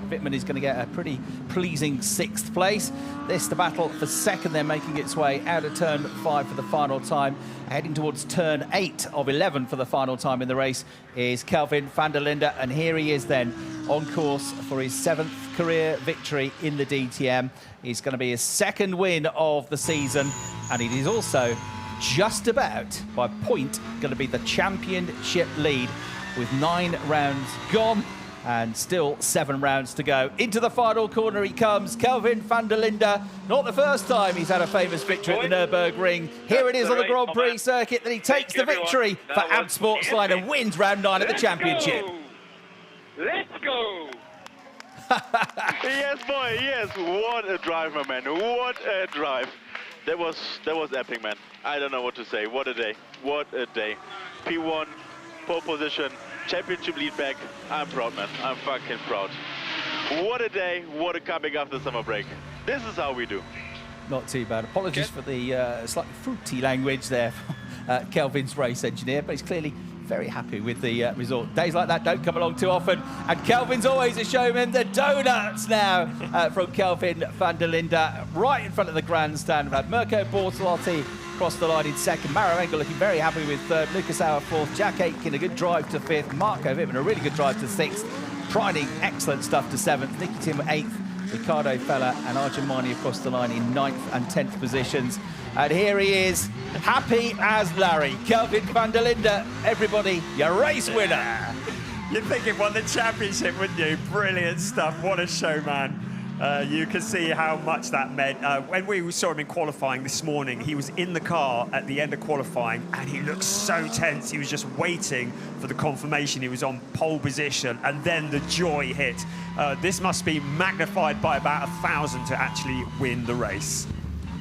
Wittmann is going to get a pretty pleasing 6th place. This, the battle for 2nd, they're making its way out of turn 5 for the final time. Heading towards turn 8 of 11 for the final time in the race is Kelvin van der Linde. And here he is then on course for his 7th career victory in the DTM. It's going to be his 2nd win of the season, and it is also just about, by point, going to be the championship lead with 9 rounds gone. And still 7 rounds to go. Into the final corner he comes, Kelvin van der Linde. Not the first time he's had a famous victory at the Nürburgring. Here it is on the Grand Prix circuit that he takes the victory for AB Sportsline and wins round 9 of the championship. Let's go! Yes, boy, yes. What a drive, my man. What a drive. That was epic, man. I don't know what to say. What a day. What a day. P1, pole position, championship lead back. I'm proud, man. I'm fucking proud. What a day. What a comeback after the summer break. This is how we do. Not too bad. Apologies for the slightly fruity language there from Kelvin's race engineer, but he's clearly very happy with the result. Days like that don't come along too often, and Kelvin's always a showman. The donuts now from Kelvin van der Linde, right in front of the grandstand. We've had Mirko Bortolotti across the line in second, Maro Engel looking very happy with third, Lucas Auer fourth, Jack Aitken a good drive to fifth, Marco Wittmann a really good drive to sixth, Priding excellent stuff to seventh, Nicky Tim eighth, Ricardo Fella and Arjun Mani across the line in 9th and 10th positions. And here he is, happy as Larry. Kelvin van der Linde, everybody, your race winner. You'd think he won the championship, wouldn't you? Brilliant stuff. What a show, man. You can see how much that meant. When we saw him in qualifying this morning, he was in the car at the end of qualifying and he looked so tense. He was just waiting for the confirmation he was on pole position, and then the joy hit. This must be magnified by about 1,000 to actually win the race.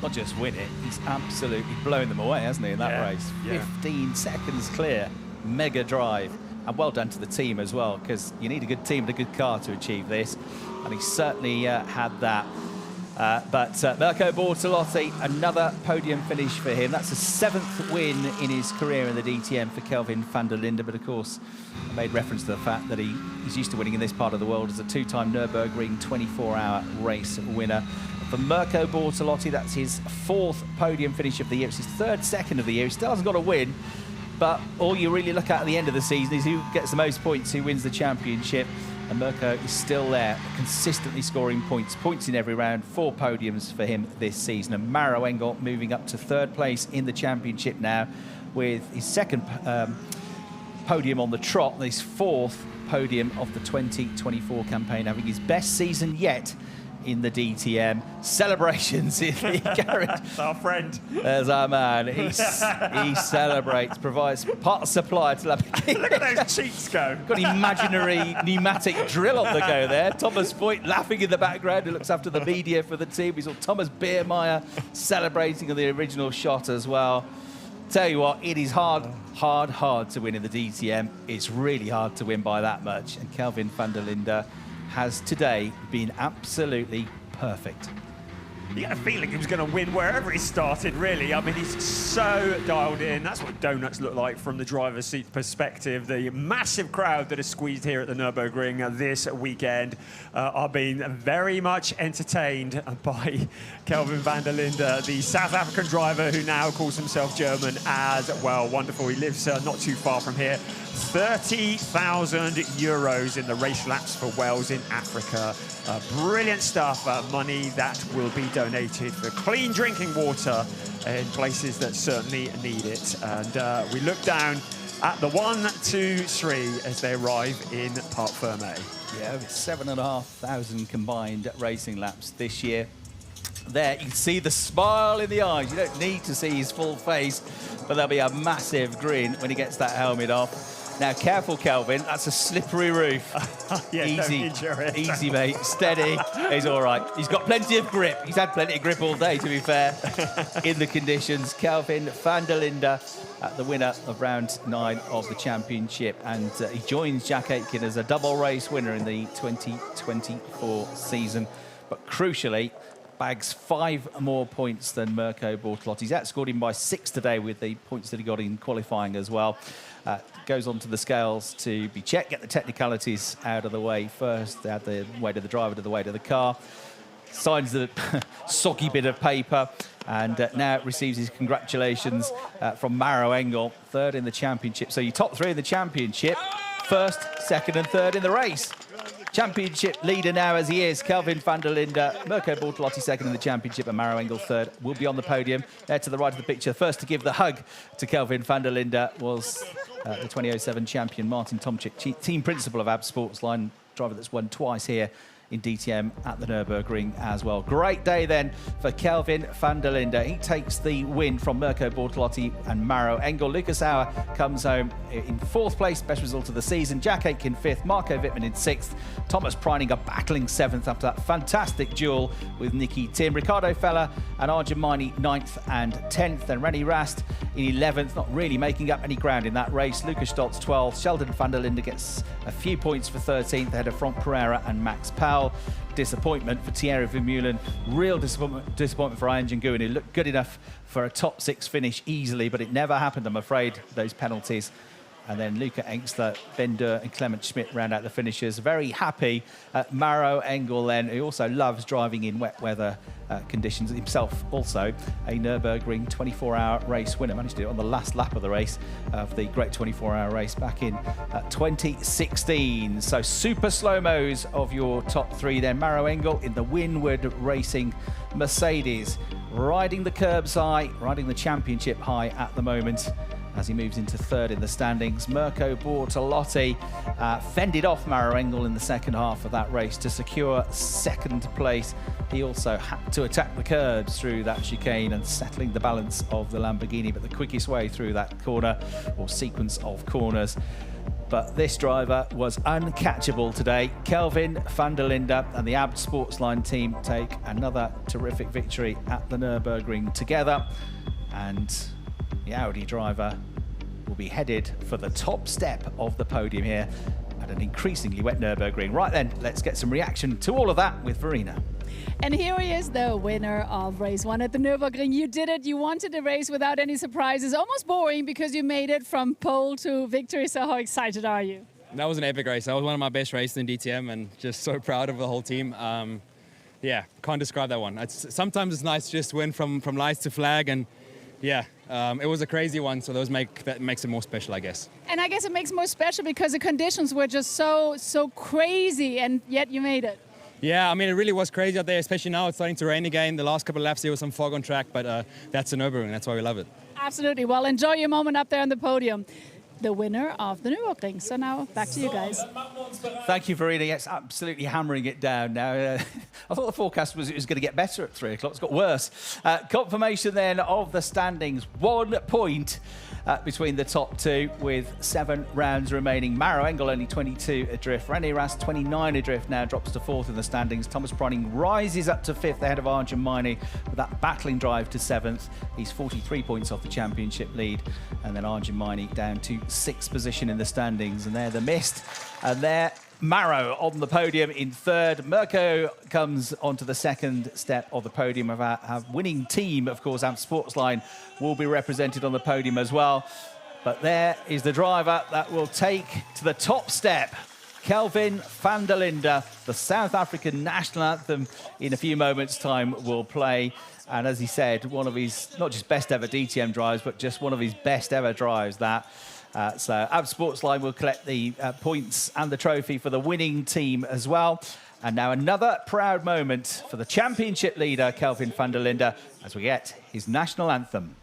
Not just win it, he's absolutely blown them away, hasn't he, in that race? 15 seconds clear, mega drive. And well done to the team as well, because you need a good team and a good car to achieve this. And he certainly had that. But Mirko Bortolotti, another podium finish for him. That's the 7th win in his career in the DTM for Kelvin van der Linde. But of course, I made reference to the fact that he's used to winning in this part of the world as a 2-time Nürburgring 24-hour race winner. For Mirko Bortolotti, that's his 4th podium finish of the year. It's his 3rd second of the year. He still hasn't got a win. But all you really look at the end of the season is who gets the most points, who wins the championship. And Mirko is still there, consistently scoring points in every round. 4 podiums for him this season. And Maro Engel moving up to 3rd place in the championship now with his 2nd podium on the trot, and his 4th podium of the 2024 campaign, having his best season yet in the DTM. Celebrations in the garage. That's our friend. There's our man. He celebrates, provides part supply to Lamborghini. Look at those cheeks go. Got an imaginary pneumatic drill on the go there. Thomas Voigt laughing in the background, who looks after the media for the team. We saw Thomas Biermeier celebrating on the original shot as well. Tell you what, it is hard to win in the DTM. It's really hard to win by that much. And Kelvin van der Linde has today been absolutely perfect. You get a feeling he was going to win wherever he started, really. I mean, he's so dialed in. That's what donuts look like from the driver's seat perspective. The massive crowd that is squeezed here at the Nürburgring this weekend are being very much entertained by Kelvin van der Linde, the South African driver who now calls himself German as well. Wonderful. He lives not too far from here. 30,000 euros in the race laps for Wales in Africa. Brilliant stuff. Money that will be donated for clean drinking water in places that certainly need it. And we look down at the 1, 2, 3 as they arrive in Parc Fermé. Yeah, over 7,500 combined racing laps this year. There, you can see the smile in the eyes. You don't need to see his full face, but there'll be a massive grin when he gets that helmet off. Now, careful, Kelvin. That's a slippery roof. Yeah, easy, mate. Steady. He's all right. He's got plenty of grip. He's had plenty of grip all day, to be fair, in the conditions. Kelvin van der Linde, the winner of round 9 of the championship. And he joins Jack Aitken as a double race winner in the 2024 season. But crucially, bags 5 more points than Mirko Bortolotti. He's outscored him by 6 today with the points that he got in qualifying as well. Goes onto the scales to be checked, get the technicalities out of the way first, add the weight of the driver to the weight of the car, signs the soggy bit of paper, and now receives his congratulations from Maro Engel, 3rd in the championship. So you top 3 in the championship, 1st, 2nd and 3rd in the race. Championship leader now as he is, Kelvin van der Linde. Mirko Bortolotti 2nd in the championship and Maro Engel 3rd will be on the podium. There to the right of the picture, first to give the hug to Kelvin van der Linde was the 2007 champion Martin Tomczyk, team principal of AB Sportsline, driver that's won twice here in DTM at the Nürburgring as well. Great day then for Kelvin van der Linde. He takes the win from Mirko Bortolotti and Maro Engel. Lucas Auer comes home in 4th place, best result of the season. Jack Aitken 5th, Marco Wittmann in 6th. Thomas Preininger battling 7th after that fantastic duel with Nicky Tim. Ricardo Feller and Arjun Maini 9th and 10th. Then Rennie Rast in 11th, not really making up any ground in that race. Lucas Stoltz 12th. Sheldon van der Linde gets a few points for 13th ahead of Frank Pereira and Max Powell. Disappointment for Thierry Vermeulen. Real disappointment for Ian Nguyen, who looked good enough for a top 6 finish easily, but it never happened, I'm afraid, those penalties. And then Luca Engstler, Ben Durr and Clement Schmidt round out the finishers. Very happy Maro Engel then, who also loves driving in wet weather conditions. Himself also a Nürburgring 24-hour race winner. Managed to do it on the last lap of the race, of the great 24-hour race back in 2016. So super slow-mos of your top 3 then. Maro Engel in the Winward Racing Mercedes, riding the curbs high, riding the championship high at the moment, as he moves into 3rd in the standings. Mirko Bortolotti fended off Maro Engel in the second half of that race to secure 2nd place. He also had to attack the curbs through that chicane and settling the balance of the Lamborghini, but the quickest way through that corner or sequence of corners. But this driver was uncatchable today. Kelvin van der Linde and the ABD Sportsline team take another terrific victory at the Nürburgring together. And the Audi driver will be headed for the top step of the podium here at an increasingly wet Nürburgring. Right then, let's get some reaction to all of that with Verena. And here he is, the winner of race 1 at the Nürburgring. You did it. You wanted the race without any surprises. Almost boring because you made it from pole to victory. So how excited are you? That was an epic race. That was one of my best races in DTM, and just so proud of the whole team. Yeah, can't describe that one. Sometimes it's nice to just win from lights to flag, and yeah, it was a crazy one, so that makes it more special, I guess. And I guess it makes it more special because the conditions were just so crazy, and yet you made it. Yeah, I mean, it really was crazy out there, especially now it's starting to rain again. The last couple of laps there was some fog on track, but that's a Nürburgring, that's why we love it. Absolutely. Well, enjoy your moment up there on the podium. The winner of the Nürburgring. So now back to you guys. Thank you, Verena. Yes, absolutely hammering it down now. I thought the forecast was it was going to get better at 3 o'clock. It's got worse. Confirmation then of the standings. 1 point between the top 2 with 7 rounds remaining. Maro Engel only 22 adrift. Rennie Rast 29 adrift now, drops to 4th in the standings. Thomas Preininger rises up to 5th ahead of Arjun Maini with that battling drive to 7th. He's 43 points off the championship lead. And then Arjun Maini down to 6th position in the standings. And there the mist. And there Maro on the podium in 3rd. Mirko comes onto the 2nd step of the podium of our winning team. Of course, ABD Sportsline will be represented on the podium as well. But there is the driver that will take to the top step. Kelvin van der Linde, the South African national anthem in a few moments' time will play. And as he said, one of his, not just best ever DTM drives, but just one of his best ever drives, that. So ABD Sportsline will collect the points and the trophy for the winning team as well. And now another proud moment for the championship leader, Kelvin van der Linde, as we get his national anthem.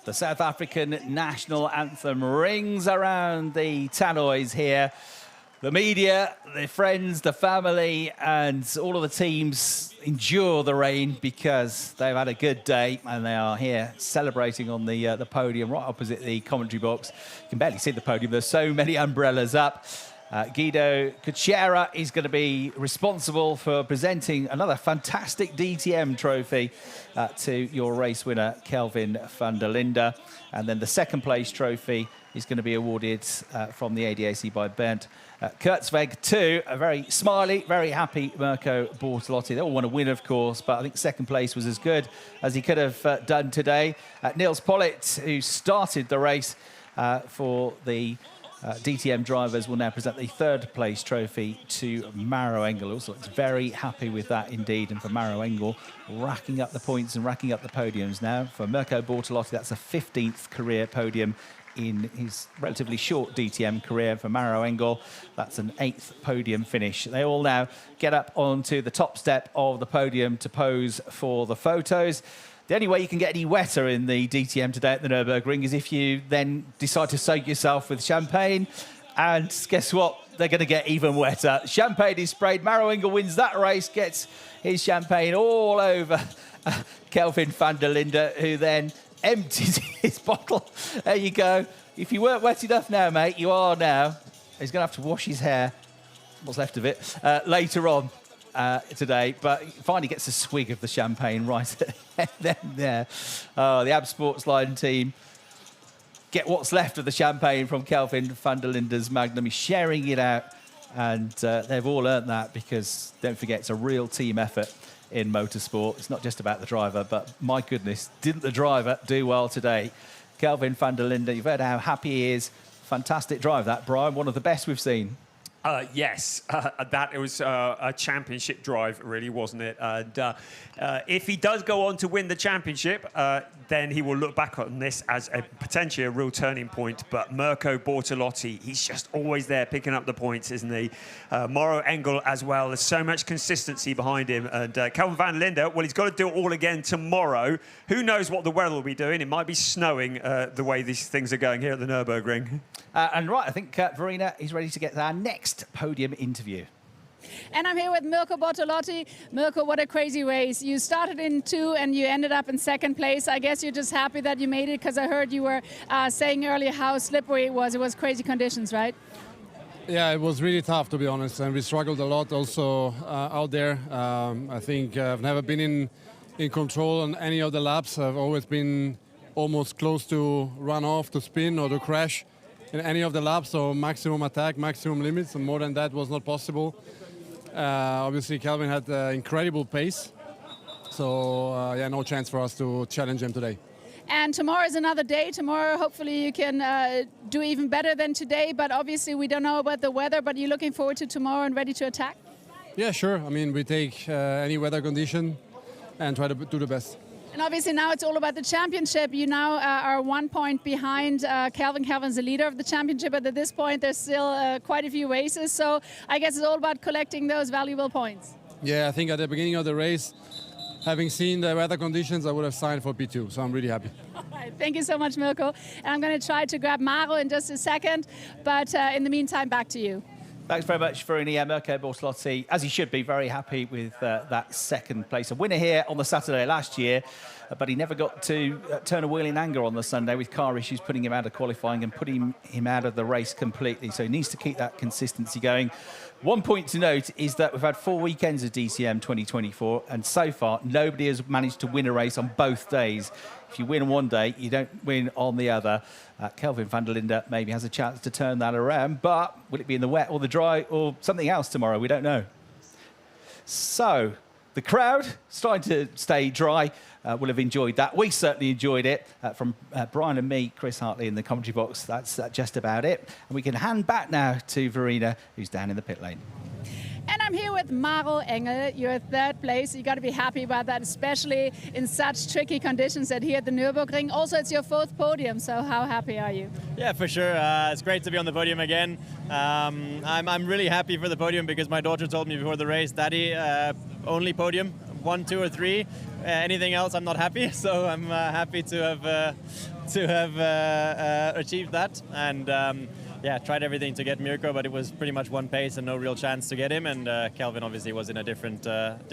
The South African national anthem rings around the tannoys here. The media, the friends, the family, and all of the teams endure the rain because they've had a good day and they are here celebrating on the podium right opposite the commentary box. You can barely see the podium. There's so many umbrellas up. Guido Kuchera is going to be responsible for presenting another fantastic DTM trophy to your race winner, Kelvin van der Linde. And then the 2nd place trophy is going to be awarded from the ADAC by Bernd Kurzweg to a very smiley, very happy Mirko Bortolotti. They all want to win, of course, but I think 2nd place was as good as he could have done today. Niels Pollitt, who started the race, for the DTM drivers will now present the third place trophy to Maro Engel. Also, it's very happy with that indeed. And for Maro Engel, racking up the points and racking up the podiums now. For Mirko Bortolotti, that's a 15th career podium in his relatively short DTM career. For Maro Engel, that's an 8th podium finish. They all now get up onto the top step of the podium to pose for the photos. The only way you can get any wetter in the DTM today at the Nürburgring is if you then decide to soak yourself with champagne. And guess what? They're going to get even wetter. Champagne is sprayed. Maro Engel wins that race, gets his champagne all over Kelvin van der Linde, who then empties his bottle. There you go. If you weren't wet enough now, mate, you are now. He's going to have to wash his hair, what's left of it, later on. Today, but finally gets a swig of the champagne right then there. The AB Sports Line team get what's left of the champagne from Kelvin van der Linde's Magnum. He's sharing it out, and they've all earned that because, don't forget, it's a real team effort in motorsport. It's not just about the driver, but my goodness, didn't the driver do well today? Kelvin van der Linde, you've heard how happy he is. Fantastic drive, that, Brian. One of the best we've seen. Yes, that was a championship drive, really, wasn't it? And if he does go on to win the championship, then he will look back on this as potentially a real turning point. But Mirko Bortolotti, he's just always there picking up the points, isn't he? Maro Engel as well. There's so much consistency behind him. And Kelvin van der Linde, well, he's got to do it all again tomorrow. Who knows what the weather will be doing? It might be snowing the way these things are going here at the Nürburgring. And right, I think Verena is ready to get our next podium interview. And I'm here with Mirko Bortolotti. Mirko, what a crazy race. You started in 2 and you ended up in 2nd place. I guess you're just happy that you made it because I heard you were saying earlier how slippery it was. It was crazy conditions, right? Yeah, it was really tough, to be honest, and we struggled a lot also out there. I think I've never been in control on any of the laps. I've always been almost close to run off, to spin or to crash in any of the laps, so maximum attack, maximum limits, and more than that was not possible. Obviously, Kelvin had incredible pace, so yeah, no chance for us to challenge him today. And tomorrow is another day. Tomorrow, hopefully, you can do even better than today, but obviously we don't know about the weather, but you're looking forward to tomorrow and ready to attack? Yeah, sure. I mean, we take any weather condition and try to do the best. And obviously now it's all about the championship. You now are 1 point behind Kelvin. Kelvin's the leader of the championship, but at this point there's still quite a few races. So I guess it's all about collecting those valuable points. Yeah, I think at the beginning of the race, having seen the weather conditions, I would have signed for P2, so I'm really happy. All right, thank you so much, Mirko. And I'm going to try to grab Maro in just a second, but in the meantime, back to you. Thanks very much, Verena. Mirko Bortolotti, as he should be, very happy with that 2nd place. A winner here on the Saturday last year, but he never got to turn a wheel in anger on the Sunday with car issues putting him out of qualifying and putting him out of the race completely. So he needs to keep that consistency going. One point to note is that we've had 4 weekends of DTM 2024, and so far nobody has managed to win a race on both days. If you win one day, you don't win on the other. Kelvin van der Linde maybe has a chance to turn that around, but will it be in the wet or the dry or something else tomorrow? We don't know. So the crowd starting to stay dry. Will have enjoyed that. We certainly enjoyed it. From Brian and me, Chris Hartley in the commentary box, that's just about it. And we can hand back now to Verena, who's down in the pit lane. And I'm here with Maro Engel. You're 3rd place. You got to be happy about that, especially in such tricky conditions that here at the Nürburgring. Also, it's your 4th podium, so how happy are you? Yeah, for sure. It's great to be on the podium again. I'm really happy for the podium because my daughter told me before the race, Daddy, only podium, 1, 2, or 3. Anything else, I'm not happy. So I'm happy to have achieved that. And yeah, tried everything to get Mirko, but it was pretty much one pace and no real chance to get him. And Kelvin obviously was in a different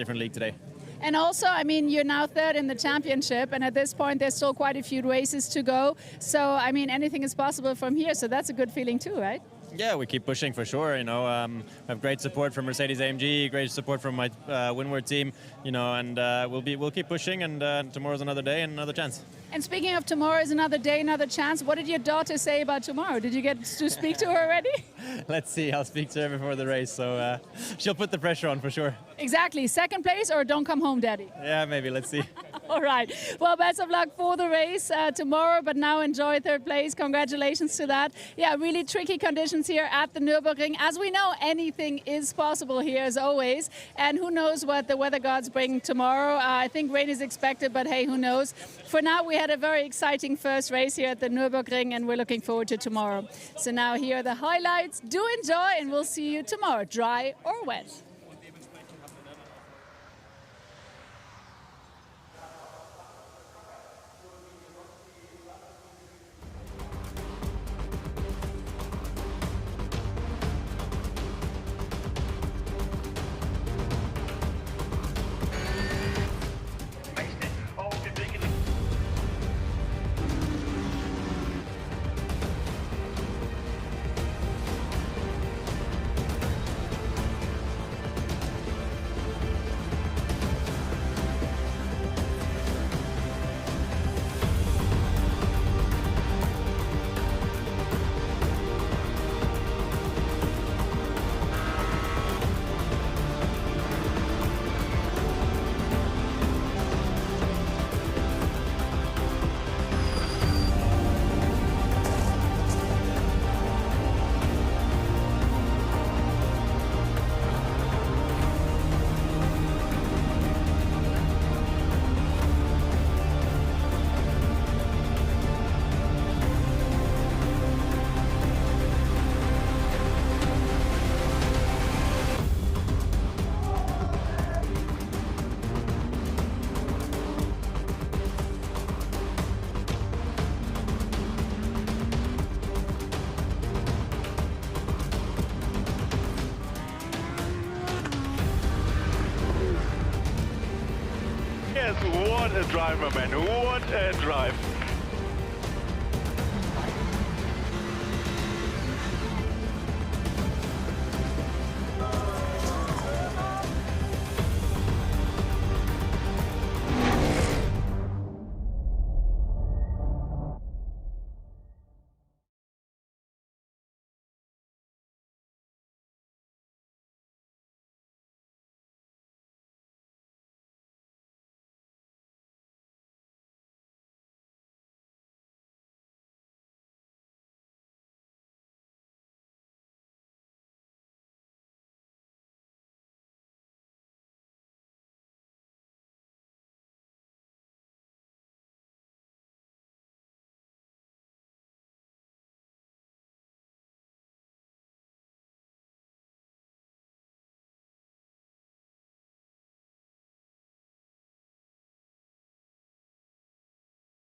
league today. And also, I mean, you're now 3rd in the championship, and at this point, there's still quite a few races to go. So, I mean, anything is possible from here. So that's a good feeling too, right? Yeah, we keep pushing for sure. You know, we have great support from Mercedes-AMG, great support from my Windward team. You know, and we'll keep pushing. And tomorrow's another day and another chance. And speaking of tomorrow is another day, another chance. What did your daughter say about tomorrow? Did you get to speak to her already? Let's see. I'll speak to her before the race, so she'll put the pressure on for sure. Exactly. 2nd place or don't come home, Daddy? Yeah, maybe. Let's see. All right. Well, best of luck for the race tomorrow, but now enjoy third place. Congratulations to that. Yeah, really tricky conditions here at the Nürburgring. As we know, anything is possible here as always. And who knows what the weather gods bring tomorrow. I think rain is expected, but hey, who knows? For now, we had a very exciting first race here at the Nürburgring, and we're looking forward to tomorrow. So now here are the highlights. Do enjoy, and we'll see you tomorrow, dry or wet. Yes, what a driver, man. What a drive.